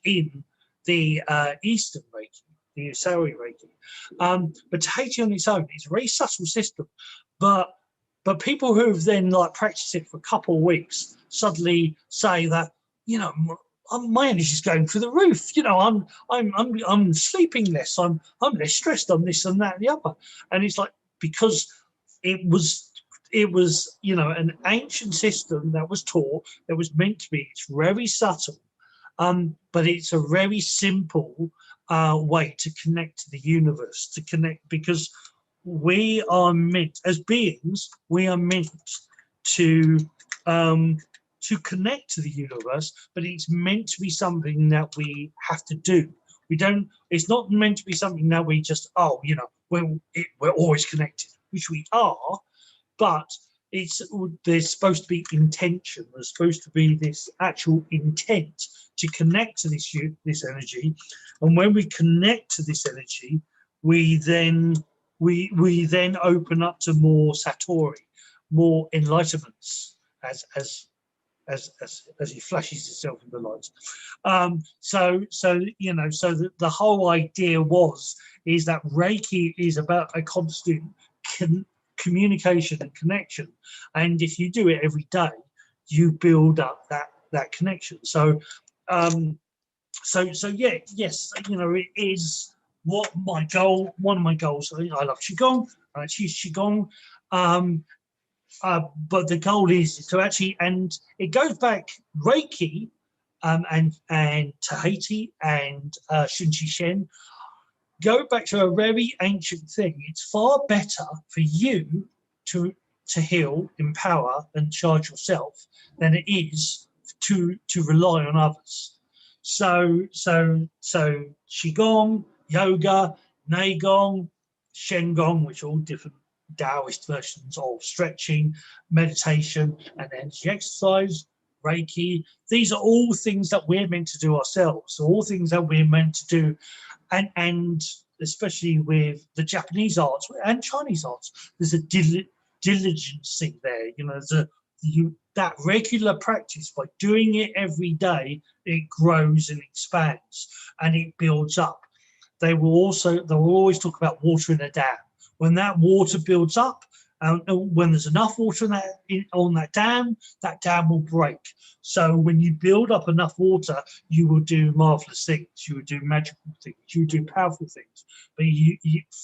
in the Eastern Reiki, the Usui Reiki. But Tahiti on its own is a very subtle system, but people who've then like practiced it for a couple of weeks suddenly say that, you know, my energy's going through the roof. You know, I'm sleeping less. I'm less stressed on this and that and the other. And it's like, because it was you know, an ancient system that was taught, that was meant to be. It's very subtle, but it's a very simple way to connect to the universe, to connect, because we are meant, as beings, we are meant to connect to the universe, but it's meant to be something that we have to do. It's not meant to be something that we just, oh, you know, we're always connected, which we are, but there's supposed to be intention. There's supposed to be this actual intent to connect to this energy, and when we connect to this energy, we then open up to more satori, more enlightenments, as he flashes himself in the lights. So you know, so the whole idea is that Reiki is about a constant communication and connection, and if you do it every day, you build up that connection. So yeah, yes, you know, it is one of my goals. I love Qigong, I choose Qigong, but the goal is to actually, and it goes back, Reiki and Tahiti and Shun Shen go back to a very ancient thing. It's far better for you to heal, empower, and charge yourself than it is to rely on others. So Qigong, yoga, Neigong, Shengong, which are all different Taoist versions of stretching, meditation, and energy exercise, Reiki. These are all things that we're meant to do ourselves, all things that we're meant to do, and especially with the Japanese arts and Chinese arts, there's a diligency there. You know, there's that regular practice, by doing it every day, it grows and expands and it builds up. They will always talk about water in a dam. When that water builds up, when there's enough water on that dam will break. So when you build up enough water, you will do marvelous things. You will do magical things. You will do powerful things. But you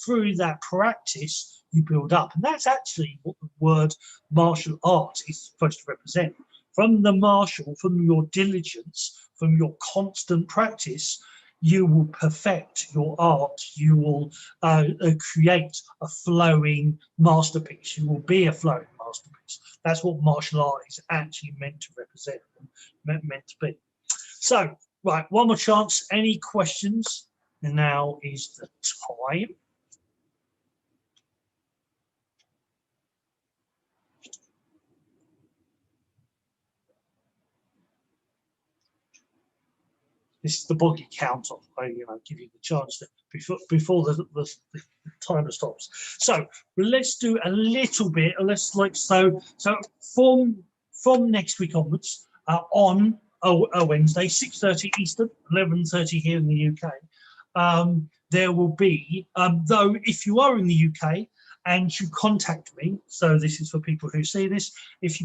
through that practice, you build up, and that's actually what the word martial art is supposed to represent. From your diligence, from your constant practice, you will perfect your art. You will create a flowing masterpiece. You will be a flowing masterpiece. That's what martial art is actually meant to represent, meant to be. So, right, one more chance. Any questions? And now is the time. This is the Boggie counter. I give you the chance to before the timer stops. So let's do a little bit. Let's so from next week onwards, on a Wednesday, 6:30 Eastern, 11:30 here in the UK. There will be, though, if you are in the UK and you contact me, so this is for people who see this, if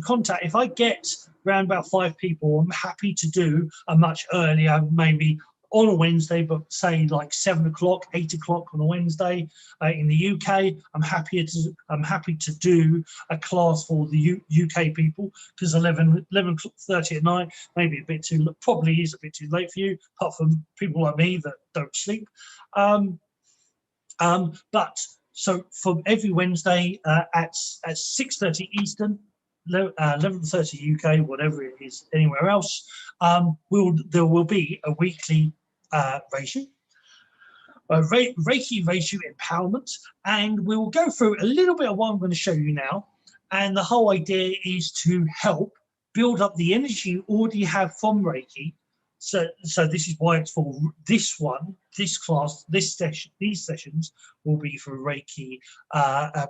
I get around about 5 people, I'm happy to do a much earlier, maybe on a Wednesday, but say like 7 o'clock, 8 o'clock on a Wednesday in the UK. I'm happy to do a class for the UK people, because 11:30 at night maybe probably is a bit too late for you, apart from people like me that don't sleep. But so from every Wednesday at 6:30 Eastern, 11:30 UK, whatever it is anywhere else, there will be a weekly Reiju, Reiju empowerment, and we will go through a little bit of what I'm going to show you now. And the whole idea is to help build up the energy you already have from Reiki. So this is why it's for this class, these sessions will be for Reiki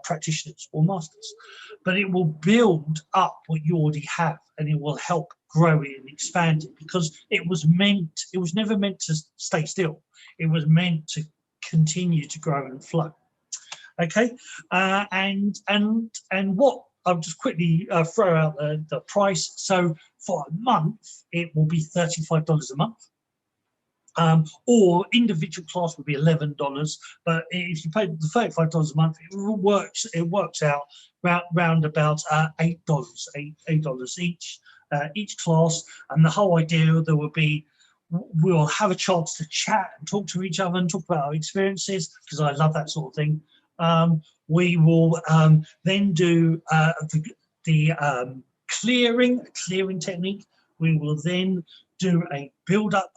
practitioners or masters. But it will build up what you already have, and it will help grow it and expand it, because it was never meant to stay still. It was meant to continue to grow and flow. Okay, and what I'll just quickly throw out the price. So for a month, it will be $35 a month, or individual class will be $11. But if you pay the $35 a month, it works out round about $8 each class. And the whole idea, we'll have a chance to chat and talk to each other and talk about our experiences, because I love that sort of thing. We will then do the clearing technique. We will then do a build-up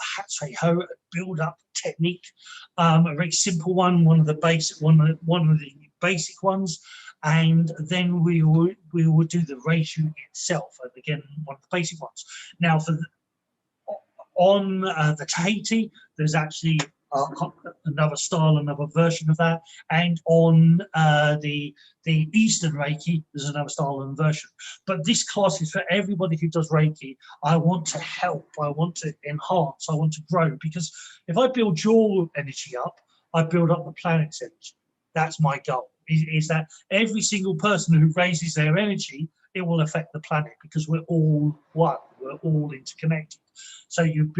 technique, a very simple one, one of the basic ones, and then we will do the Reiju itself, and again one of the basic ones. Now on the Tahiti, there's actually another style, another version of that, and on the Eastern Reiki, there's another style and version. But this class is for everybody who does Reiki. I want to help, I want to enhance, I want to grow, because if I build your energy up, I build up the planet's energy. That's my goal, is that every single person who raises their energy, it will affect the planet, because we're all one, we're all interconnected. So you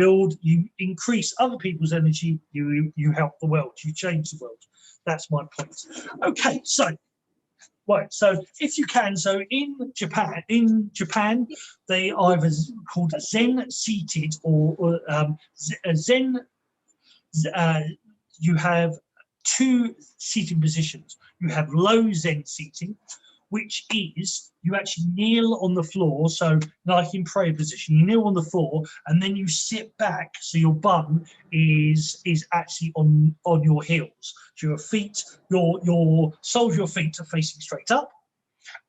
increase other people's energy, you help the world, you change the world. That's my point. Okay, so right, so if you can, so in Japan, they either called Zen Seated or Zen. You have 2 seating positions. You have low Zen seating, which is you actually kneel on the floor. So like in prayer position, you kneel on the floor and then you sit back. So your bum is actually on your heels. So your feet, your soles of your feet are facing straight up.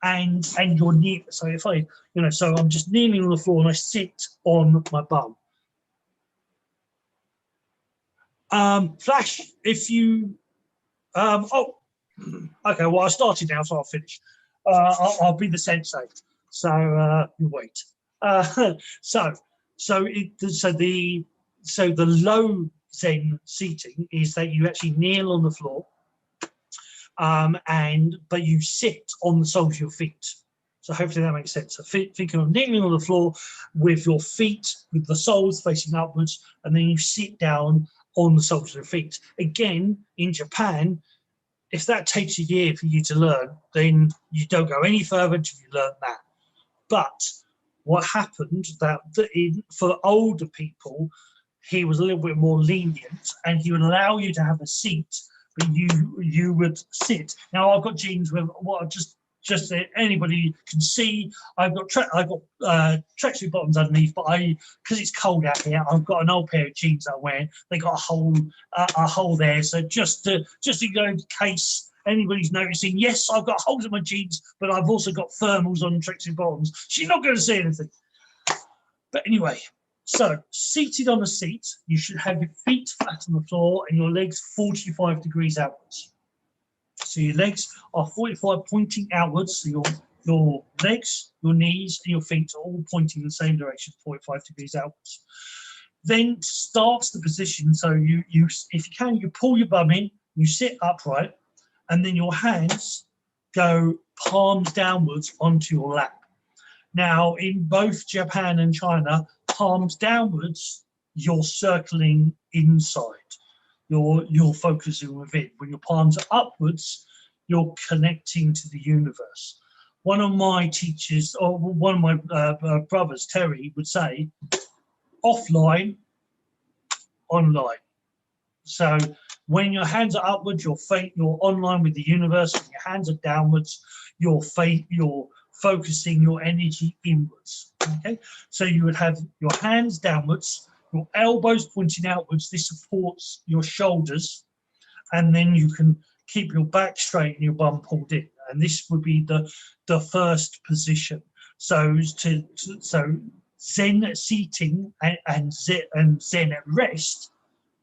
And your knee. So if I, so I'm just kneeling on the floor and I sit on my bum. Flash, if you, oh, okay. Well, I started now, so I'll finish. I'll be the sensei. So you wait. So the low Zen seating is that you actually kneel on the floor. But you sit on the soles of your feet. So hopefully that makes sense. So thinking of kneeling on the floor with your feet, with the soles facing upwards, and then you sit down on the soles of your feet. Again, in Japan, if that takes a year for you to learn, then you don't go any further until you learn that. But what happened for older people, he was a little bit more lenient, and he would allow you to have a seat, but you would sit. Now I've got jeans with what just so anybody can see. I've got tracksuit bottoms underneath, but because it's cold out here, I've got an old pair of jeans I'm wearing. They got a hole there, so just in case anybody's noticing, yes, I've got holes in my jeans, but I've also got thermals on tracksuit bottoms. She's not going to see anything. But anyway. So, seated on a seat, you should have your feet flat on the floor and your legs 45 degrees outwards. So your legs are 45 pointing outwards. So your legs, your knees, and your feet are all pointing in the same direction, 45 degrees outwards. Then starts the position. So you if you can, you pull your bum in, you sit upright, and then your hands go palms downwards onto your lap. Now, in both Japan and China, palms downwards, you're circling inside. You're focusing within. When your palms are upwards, you're connecting to the universe. One of my teachers, or one of my brothers, Terry, would say, offline, online. So when your hands are upwards, you're online with the universe. When your hands are downwards, you're focusing your energy inwards. Okay, so you would have your hands downwards, your elbows pointing outwards. This supports your shoulders, and then you can keep your back straight and your bum pulled in. And this would be the first position. So Zen seating and Zen at rest,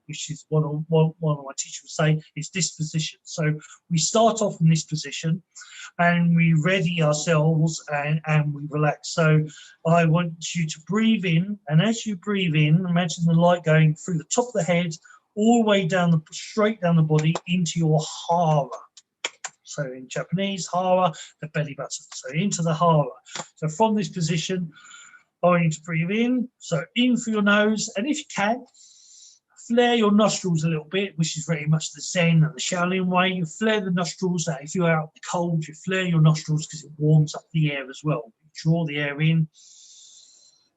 which is one of my teachers would say, is this position. So we start off in this position and we ready ourselves and we relax. So I want you to breathe in, and as you breathe in, imagine the light going through the top of the head, all the way down straight down the body into your hara. So in Japanese, hara, the belly button. So into the hara. So from this position, I want you to breathe in. So in through your nose, and if you can, flare your nostrils a little bit, which is very much the Zen and the Shaolin way. You flare the nostrils. If you're out in the cold, you flare your nostrils because it warms up the air as well. You draw the air in,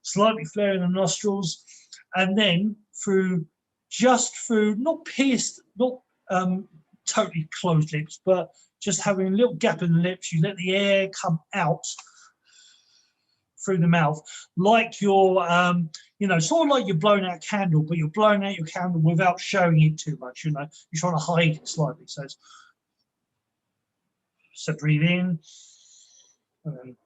slightly flaring the nostrils, and then not pierced, not totally closed lips, but just having a little gap in the lips, you let the air come out through the mouth, like you're, sort of like you're blowing out a candle, but you're blowing out your candle without showing it too much. You're trying to hide it slightly. So breathe in, and then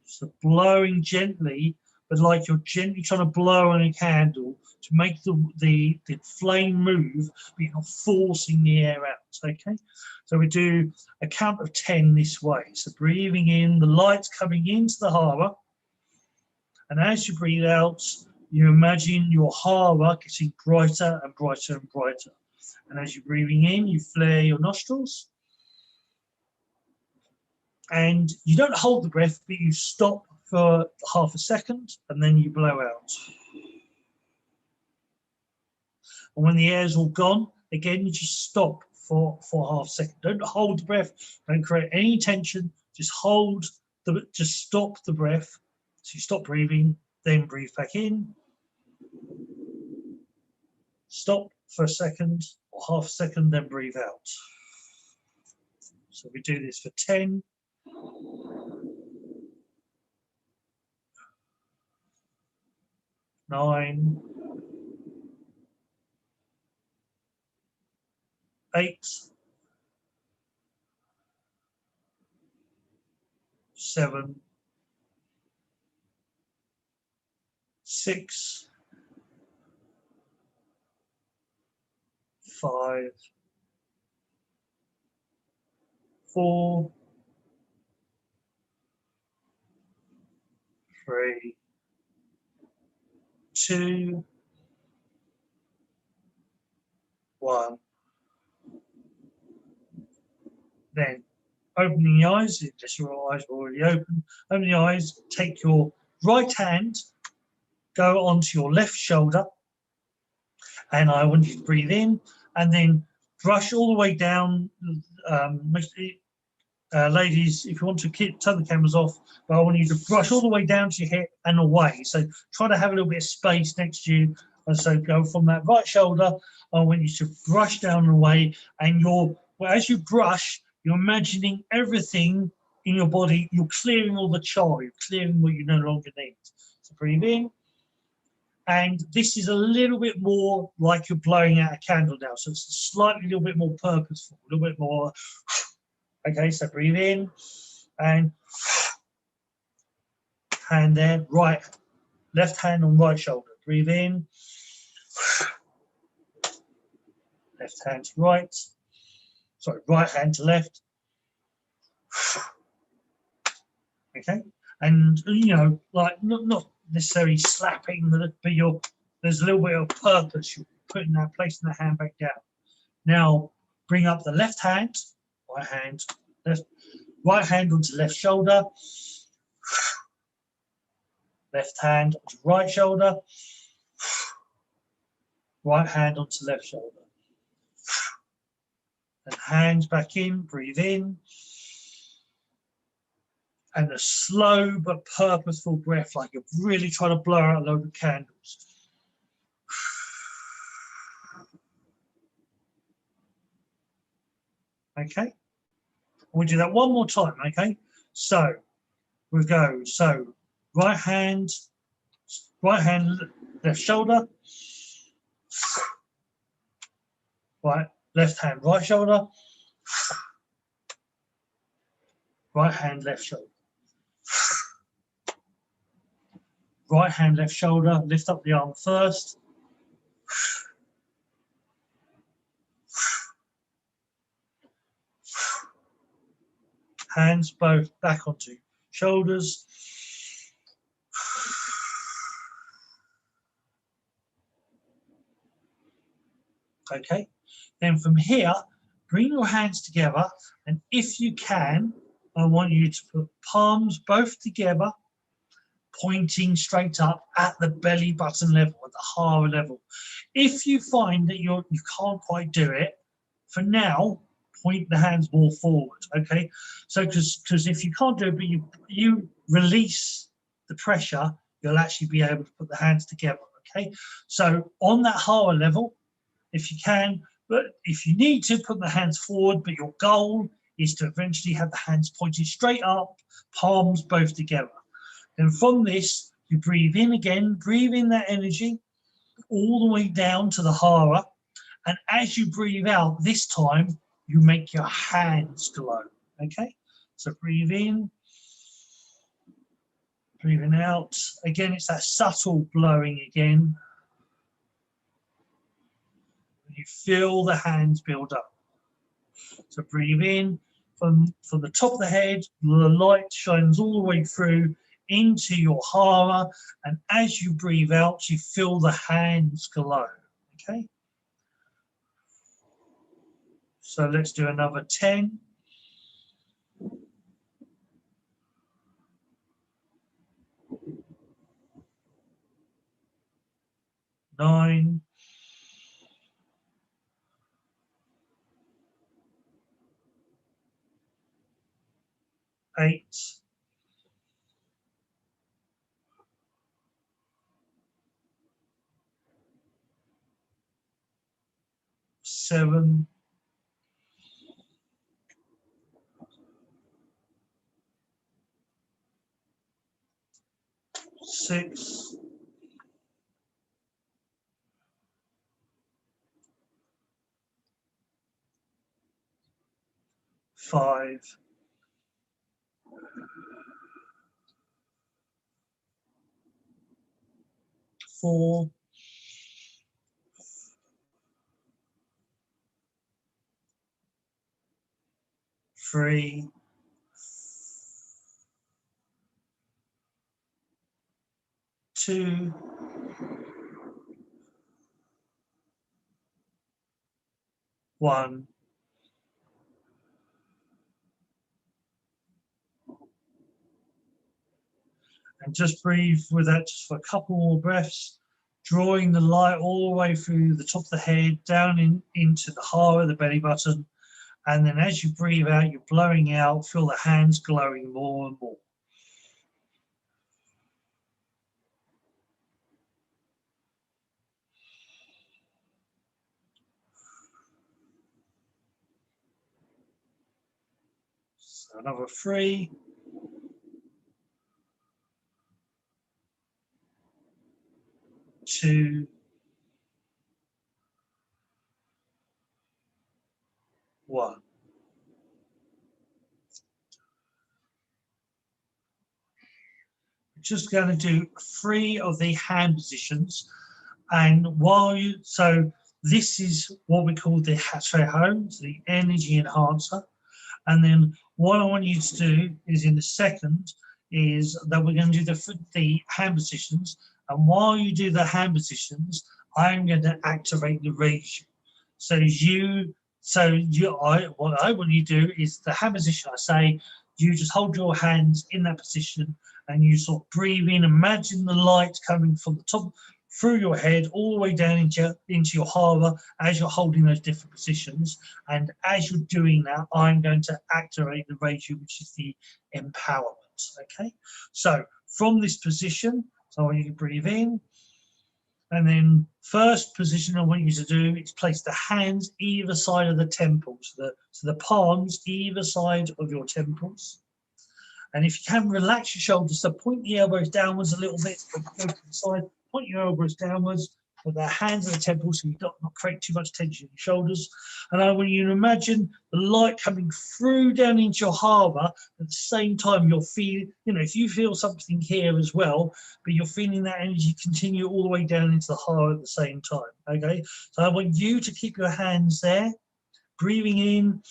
so blowing gently, but like you're gently trying to blow on a candle to make the flame move, but you're not forcing the air out. Okay, so we do a count of 10 this way. So breathing in, the light's coming into the hara, and as you breathe out, you imagine your hara getting brighter and brighter and brighter. And as you're breathing in, you flare your nostrils, and you don't hold the breath, but you stop for half a second, and then you blow out. And when the air's all gone, again, you just stop for half a second. Don't hold the breath. Don't create any tension. Just stop the breath. So you stop breathing, then breathe back in. Stop for a second or half a second, then breathe out. So we do this for 10. 9, 8, 7, 6, 5, 4, 3, 2, 1. Then opening the eyes, just your eyes are already open. Open the eyes, take your right hand, go onto your left shoulder, and I want you to breathe in and then brush all the way down. Ladies, if you want to turn the cameras off, but I want you to brush all the way down to your hip and away. So try to have a little bit of space next to you. And so go from that right shoulder. I want you to brush down and away. And as you brush, you're imagining everything in your body. You're clearing all the char. You're clearing what you no longer need. So breathe in. And this is a little bit more like you're blowing out a candle now. So it's slightly a little bit more purposeful, a little bit more. Okay, so breathe in and hand there, right, left hand on right shoulder. Breathe in, left hand to right, sorry, right hand to left. Okay, and you know, like not necessarily slapping, but there's a little bit of purpose. You're placing that hand back down. Now bring up the left hand, right hand, right hand onto left shoulder. Left hand onto right shoulder, right hand onto left shoulder. And hands back in, breathe in. And a slow but purposeful breath, like you're really trying to blow out a load of candles. Okay, we'll do that one more time, okay? So we go, so right hand, left shoulder, right, left hand, right shoulder, right hand, left shoulder. Right hand, left shoulder, lift up the arm first. Hands both back onto shoulders. Okay, then from here, bring your hands together, and if you can, I want you to put palms both together, pointing straight up at the belly button level, at the heart level. If you find that you can't quite do it, for now, point the hands more forward, okay? So, because if you can't do it, but you release the pressure, you'll actually be able to put the hands together, okay? So on that heart level, if you can, but if you need to, put the hands forward, but your goal is to eventually have the hands pointed straight up, palms both together. Then from this, you breathe in again, breathe in that energy all the way down to the hara. And as you breathe out, this time, you make your hands glow, okay? So breathe in, breathing out. Again, it's that subtle blowing again. You feel the hands build up. So breathe in from the top of the head, the light shines all the way through into your hara, and as you breathe out, you feel the hands glow, okay? So let's do another 10. 9. 8. 7. 6, 5, 4, 3, 2, 1. And just breathe with that just for a couple more breaths, drawing the light all the way through the top of the head, down into the heart, the belly button. And then as you breathe out, you're blowing out, feel the hands glowing more and more. So another 3, 2, 1. We're just going to do 3 of the hand positions. And so this is what we call the Hatreho, the energy enhancer. And then what I want you to do is in the second is that we're going to do the hand positions. And while you do the hand positions, I'm going to activate the Reiju. What I want you to do is the hand position. I say, you just hold your hands in that position and you sort of breathe in. Imagine the light coming from the top through your head all the way down into your hara as you're holding those different positions. And as you're doing that, I'm going to activate the Reiju, which is the empowerment. Okay, so from this position, so I want you to breathe in. And then first position I want you to do is place the hands either side of the temples, so the palms either side of your temples. And if you can, relax your shoulders, so point the elbows downwards a little bit, side, point your elbows downwards, put the hands at the temples so you don't create too much tension in your shoulders. And I want you to imagine the light coming through down into your hara. At the same time, you're feeling, if you feel something here as well, but you're feeling that energy continue all the way down into the hara at the same time. Okay, so I want you to keep your hands there, breathing in,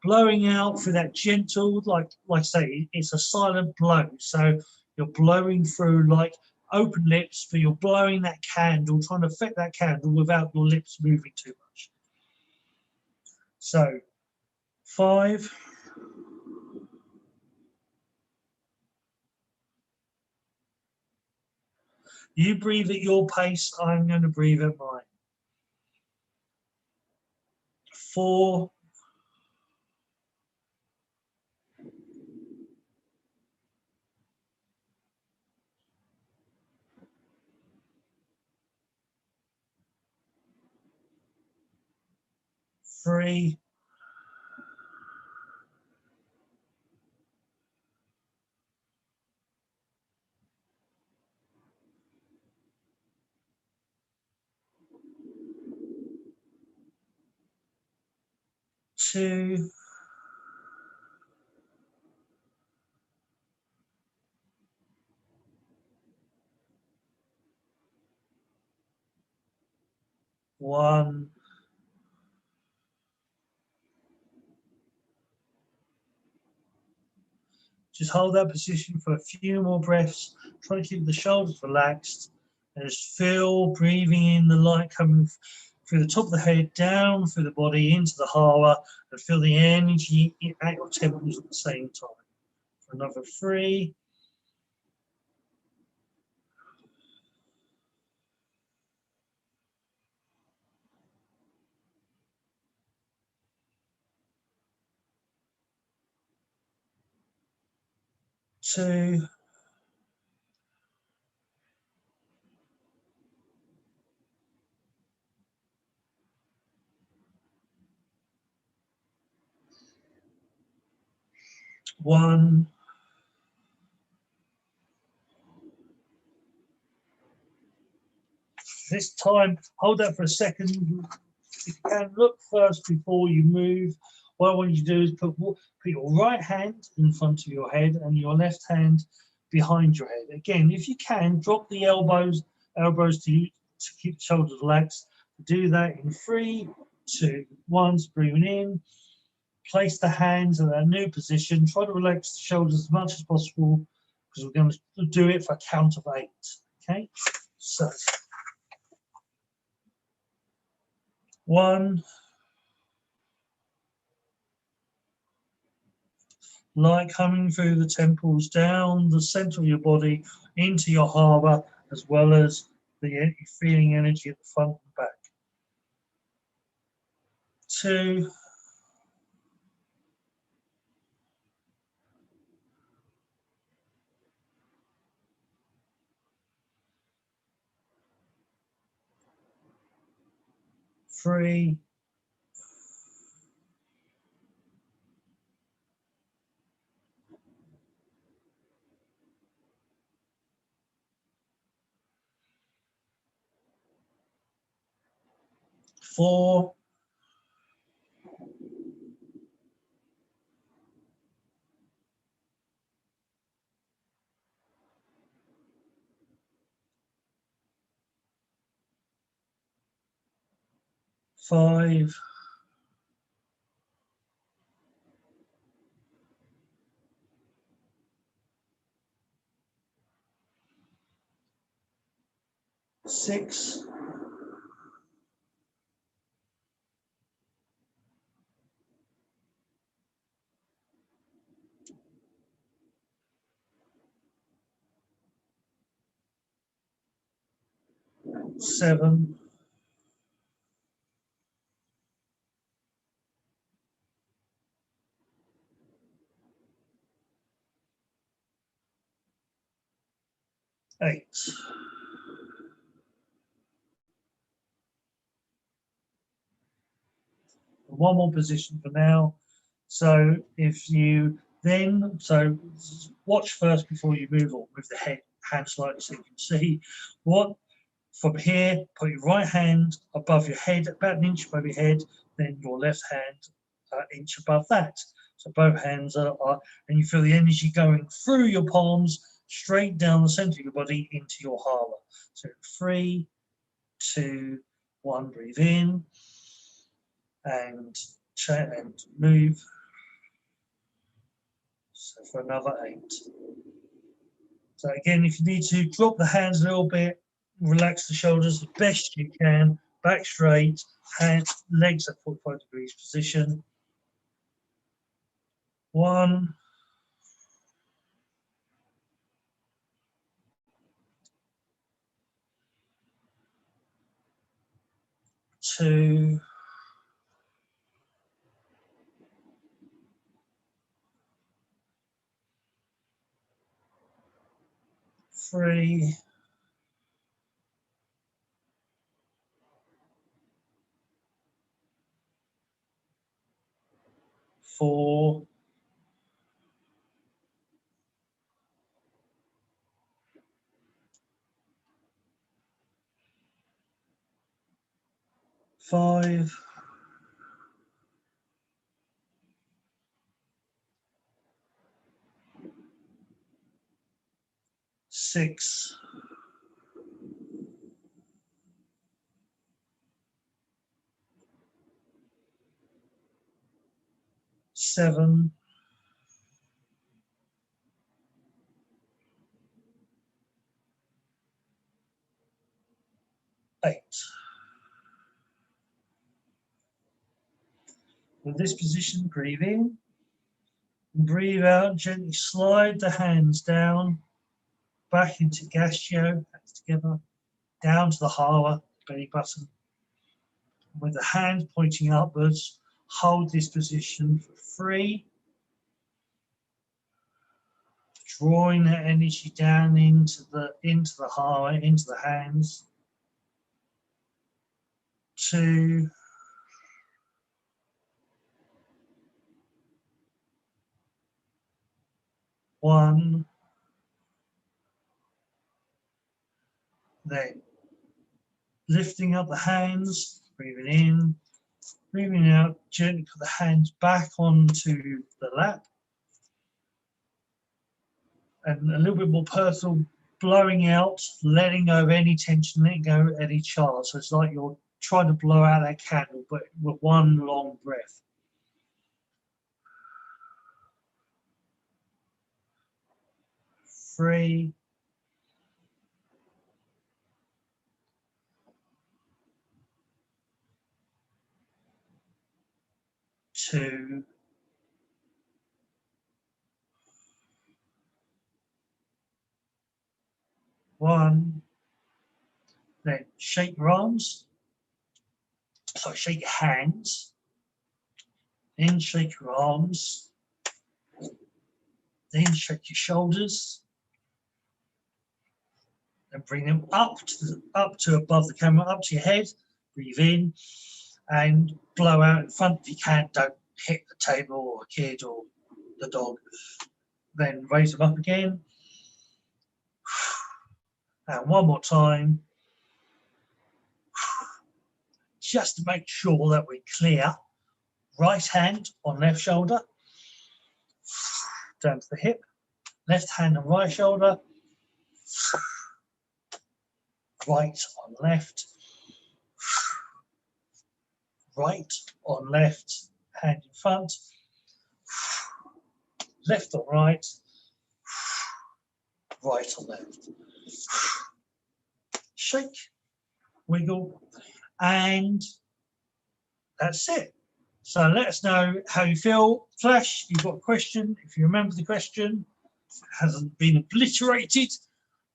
blowing out through that gentle, like I say, it's a silent blow. So you're blowing through like open lips, but you're blowing that candle, trying to affect that candle without your lips moving too much. So 5, 'You breathe at your pace, I'm going to breathe at mine. 4, 3, 2, 1. Just hold that position for a few more breaths. Try to keep the shoulders relaxed. And just feel breathing in the light coming through the top of the head, down through the body, into the hara, and feel the energy at your temples at the same time. For another 3, 2, 1. This time, hold that for a second. If you can, look first before you move. What I want you to do is put your right hand in front of your head and your left hand behind your head. Again, if you can, drop the elbows to keep the shoulders relaxed. Do that in 3, 2, 1. Breathing in. Place the hands in a new position. Try to relax the shoulders as much as possible because we're going to do it for a count of 8. Okay, so 1. Light coming through the temples, down the center of your body, into your hara, as well as the feeling energy at the front and back. 2. 3. 4. 5. 6. 7. 8. One more position for now. So if you then, watch first before you move, or move the hand slightly so you can see what. From here, put your right hand above your head, about an inch above your head, then your left hand an inch above that. So both hands are, and you feel the energy going through your palms, straight down the center of your body into your hara. So 3, 2, 1, breathe in, and move. So for another 8. So again, if you need to, drop the hands a little bit, relax the shoulders the best you can, back straight, hands, legs at 45 degrees position. 1, 2, 3, 4, 5, 6, 7, 8. With this position, breathe in, breathe out, gently slide the hands down, back into Gastio, hands together, down to the hara, belly button. With the hand pointing upwards, hold this position for 3, drawing that energy down into the hara, into the hands. 2, 1, then lifting up the hands, breathing in, breathing out, gently put the hands back onto the lap. And a little bit more personal, blowing out, letting go of any tension, letting go of any charge. So it's like you're trying to blow out that candle, but with one long breath. 3, 2, 1. Then shake your arms. Sorry, shake your hands. Then shake your arms. Then shake your shoulders. And bring them up to above the camera, up to your head. Breathe in and blow out in front if you can. Don't hit the table or a kid or the dog. Then raise them up again. And one more time. Just to make sure that we're clear. Right hand on left shoulder. Down to the hip. Left hand on right shoulder. Right on left. Right on left. Hand in front. Left on right. Right on left. Shake, wiggle, and that's it. So let us know how you feel. Flash, you've got a question. If you remember the question, it hasn't been obliterated,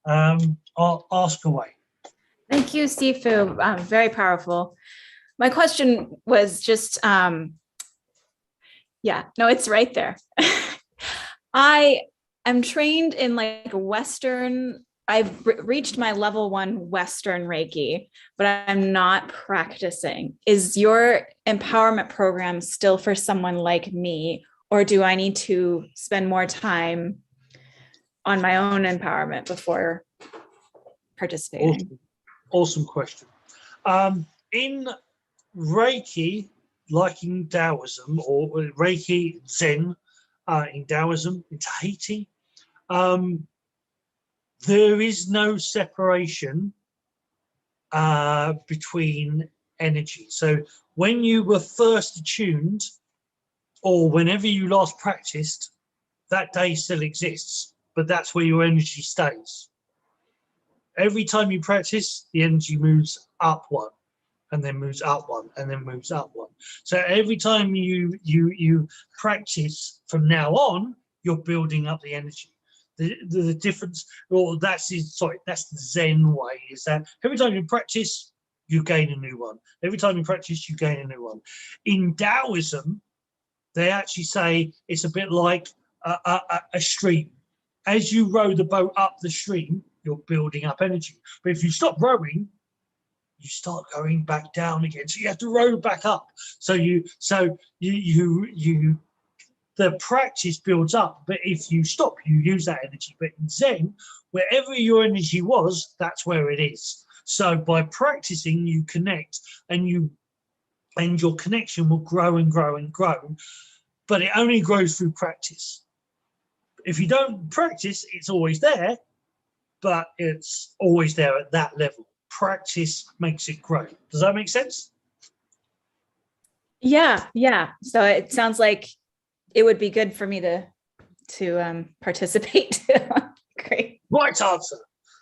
I'll ask away. Thank you, Sifu. Very powerful. My question was just, it's right there. I am trained in like Western, I've reached my level 1 Western Reiki, but I'm not practicing. Is your empowerment program still for someone like me, or do I need to spend more time on my own empowerment before participating? Awesome question. In Reiki, like in Taoism, or Reiki Zen in Taoism, in Tahiti, there is no separation between energy. So when you were first attuned, or whenever you last practiced, that day still exists, but that's where your energy stays. Every time you practice, the energy moves up one, and then moves up one, and then moves up one. So every time you practice from now on, you're building up the energy. The difference, or that's the Zen way, is that every time you practice, you gain a new one. Every time you practice, you gain a new one. In Taoism, they actually say it's a bit like a stream. As you row the boat up the stream, you're building up energy. But if you stop rowing, you start going back down again. So you have to row back up. So the practice builds up, but if you stop, you use that energy. But in Zen, wherever your energy was, that's where it is. So by practicing, you connect, and your connection will grow and grow and grow, but it only grows through practice. If you don't practice, it's always there, but it's always there at that level. Practice makes it grow. Does that make sense? Yeah. So it sounds like it would be good for me to participate. Great. Right answer.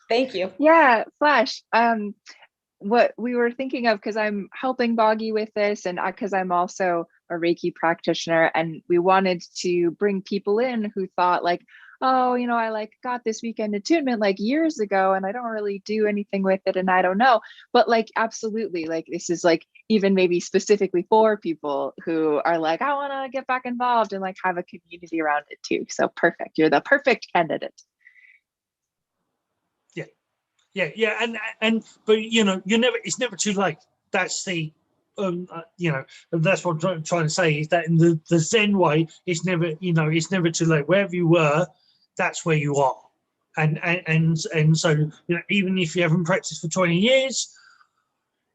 Thank you. Yeah, Flash. What we were thinking of, because I'm helping Boggie with this, and because I'm also a Reiki practitioner, and we wanted to bring people in who thought like, oh, I got this weekend attunement like years ago, and I don't really do anything with it, and I don't know. But like, absolutely, like this is like even maybe specifically for people who are like, I want to get back involved and like have a community around it too. So perfect. You're the perfect candidate. Yeah, but it's never too late. That's the that's what I'm trying to say, is that in the Zen way, it's never too late. Wherever you were, that's where you are, and so even if you haven't practiced for 20 years,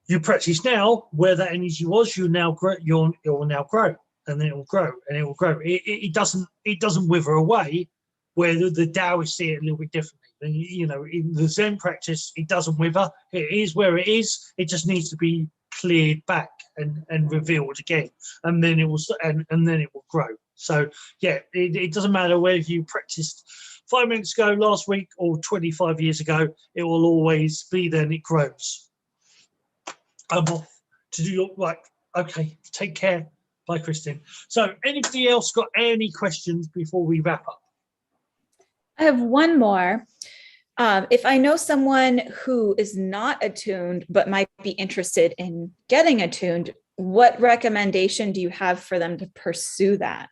You practice now where that energy was. You'll now grow. You'll now grow, and then it will grow, and it will grow. It doesn't wither away. Where the Taoists see it a little bit differently. And, you know, in the Zen practice, it doesn't wither. It is where it is. It just needs to be cleared back and revealed again, and then it will and then it will grow. So yeah, it doesn't matter whether you practiced 5 minutes ago, last week, or 25 years ago. It will always be there, and it grows. I'm off to do your right. Okay, take care. Bye, Christine. So anybody else got any questions before we wrap up? I have one more. If I know someone who is not attuned but might be interested in getting attuned, what recommendation do you have for them to pursue that?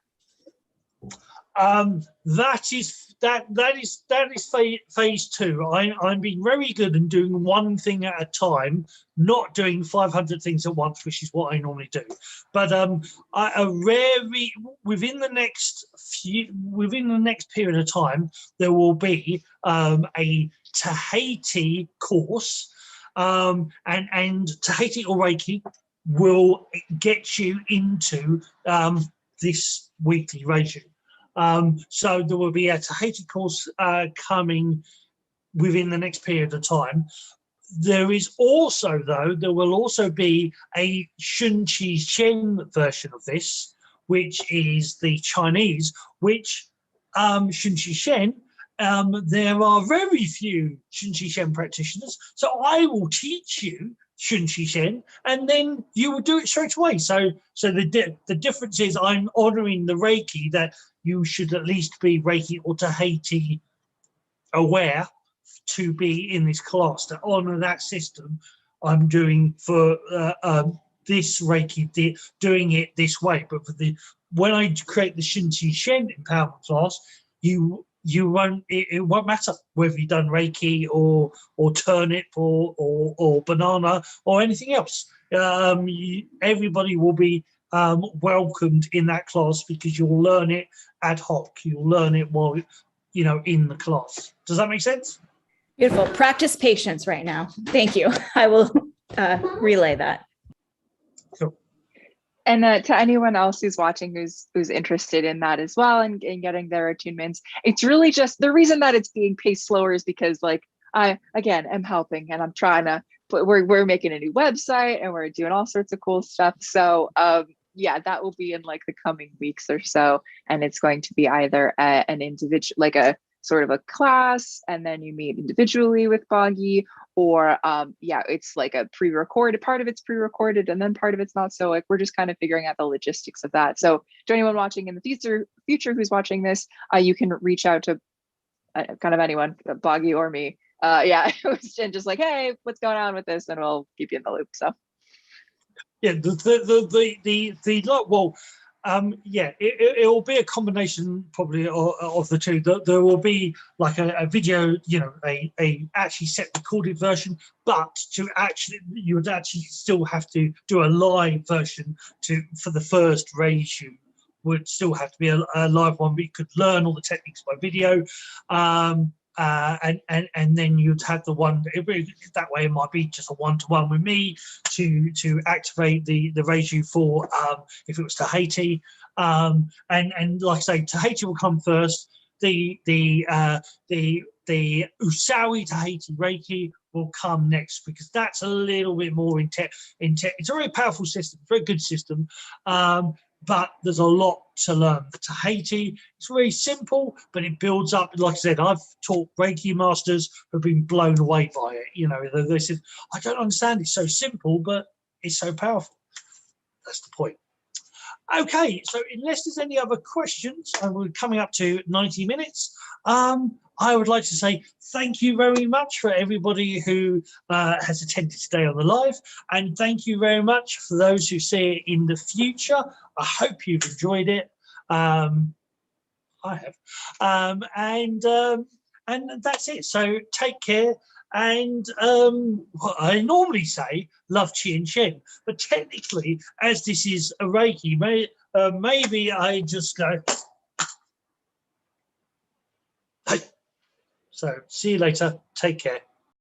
That is phase two. I'm being very good and doing one thing at a time, not doing 500 things at once, which is what I normally do. But I rarely within the next period of time there will be a Tahiti course, and Tahiti or Reiki will get you into this weekly Reiju. So there will be a Tahiti course coming within the next period of time. There is also, though, there will also be a Shun Shen version of this, which is the Chinese, which Shun Shen, there are very few Shun Shen practitioners. So I will teach you Shun Shen, and then you will do it straight away. So the difference is I'm honoring the Reiki that you should at least be Reiki or Tahiti aware to be in this class. To honor that system, I'm doing for this Reiki, doing it this way. But for when I create the Shun Shen empowerment class, you won't. It won't matter whether you've done Reiki or turnip or banana or anything else. Everybody will be welcomed in that class because you'll learn it ad hoc. You'll learn it while in the class. Does that make sense? Beautiful. Practice patience right now. Thank you. I will relay that. Cool. And to anyone else who's watching who's interested in that as well and getting their attunements, it's really just the reason that it's being paced slower is because I again am helping and I'm trying to we're making a new website and we're doing all sorts of cool stuff. So yeah, that will be in the coming weeks or so, and it's going to be either an individual a sort of a class and then you meet individually with Boggie, or it's a pre-recorded, part of it's pre-recorded and then part of it's not. So we're just kind of figuring out the logistics of that. So to anyone watching in the future who's watching this, you can reach out to kind of anyone, Boggie or me, and just hey, what's going on with this, and we'll keep you in the loop. So yeah, it will be a combination probably of the two. There will be a video, a actually set recorded version, but you would actually still have to do a live version for the first Reiju. Would still have to be a live one, but you could learn all the techniques by video. And then you'd have the one that way. It might be just a one-to-one with me to activate the Reiju for if it was Tahiti, and like I say, Tahiti will come first. The Usawi Tahiti Reiki will come next because that's a little bit more intense. It's a very powerful system, very good system. But there's a lot to learn. The Tahiti, it's very simple, but it builds up. Like I said, I've taught Reiki masters who've been blown away by it. They said, I don't understand, it's so simple, but it's so powerful. That's the point. Okay, so unless there's any other questions, and we're coming up to 90 minutes, I would like to say thank you very much for everybody who has attended today on the live, and thank you very much for those who see it in the future. I hope you've enjoyed it. I have, and that's it. So take care. And what I normally say, love, chi, and shen, but technically, as this is a Reiki, maybe I just go. Hey. So see you later. Take care.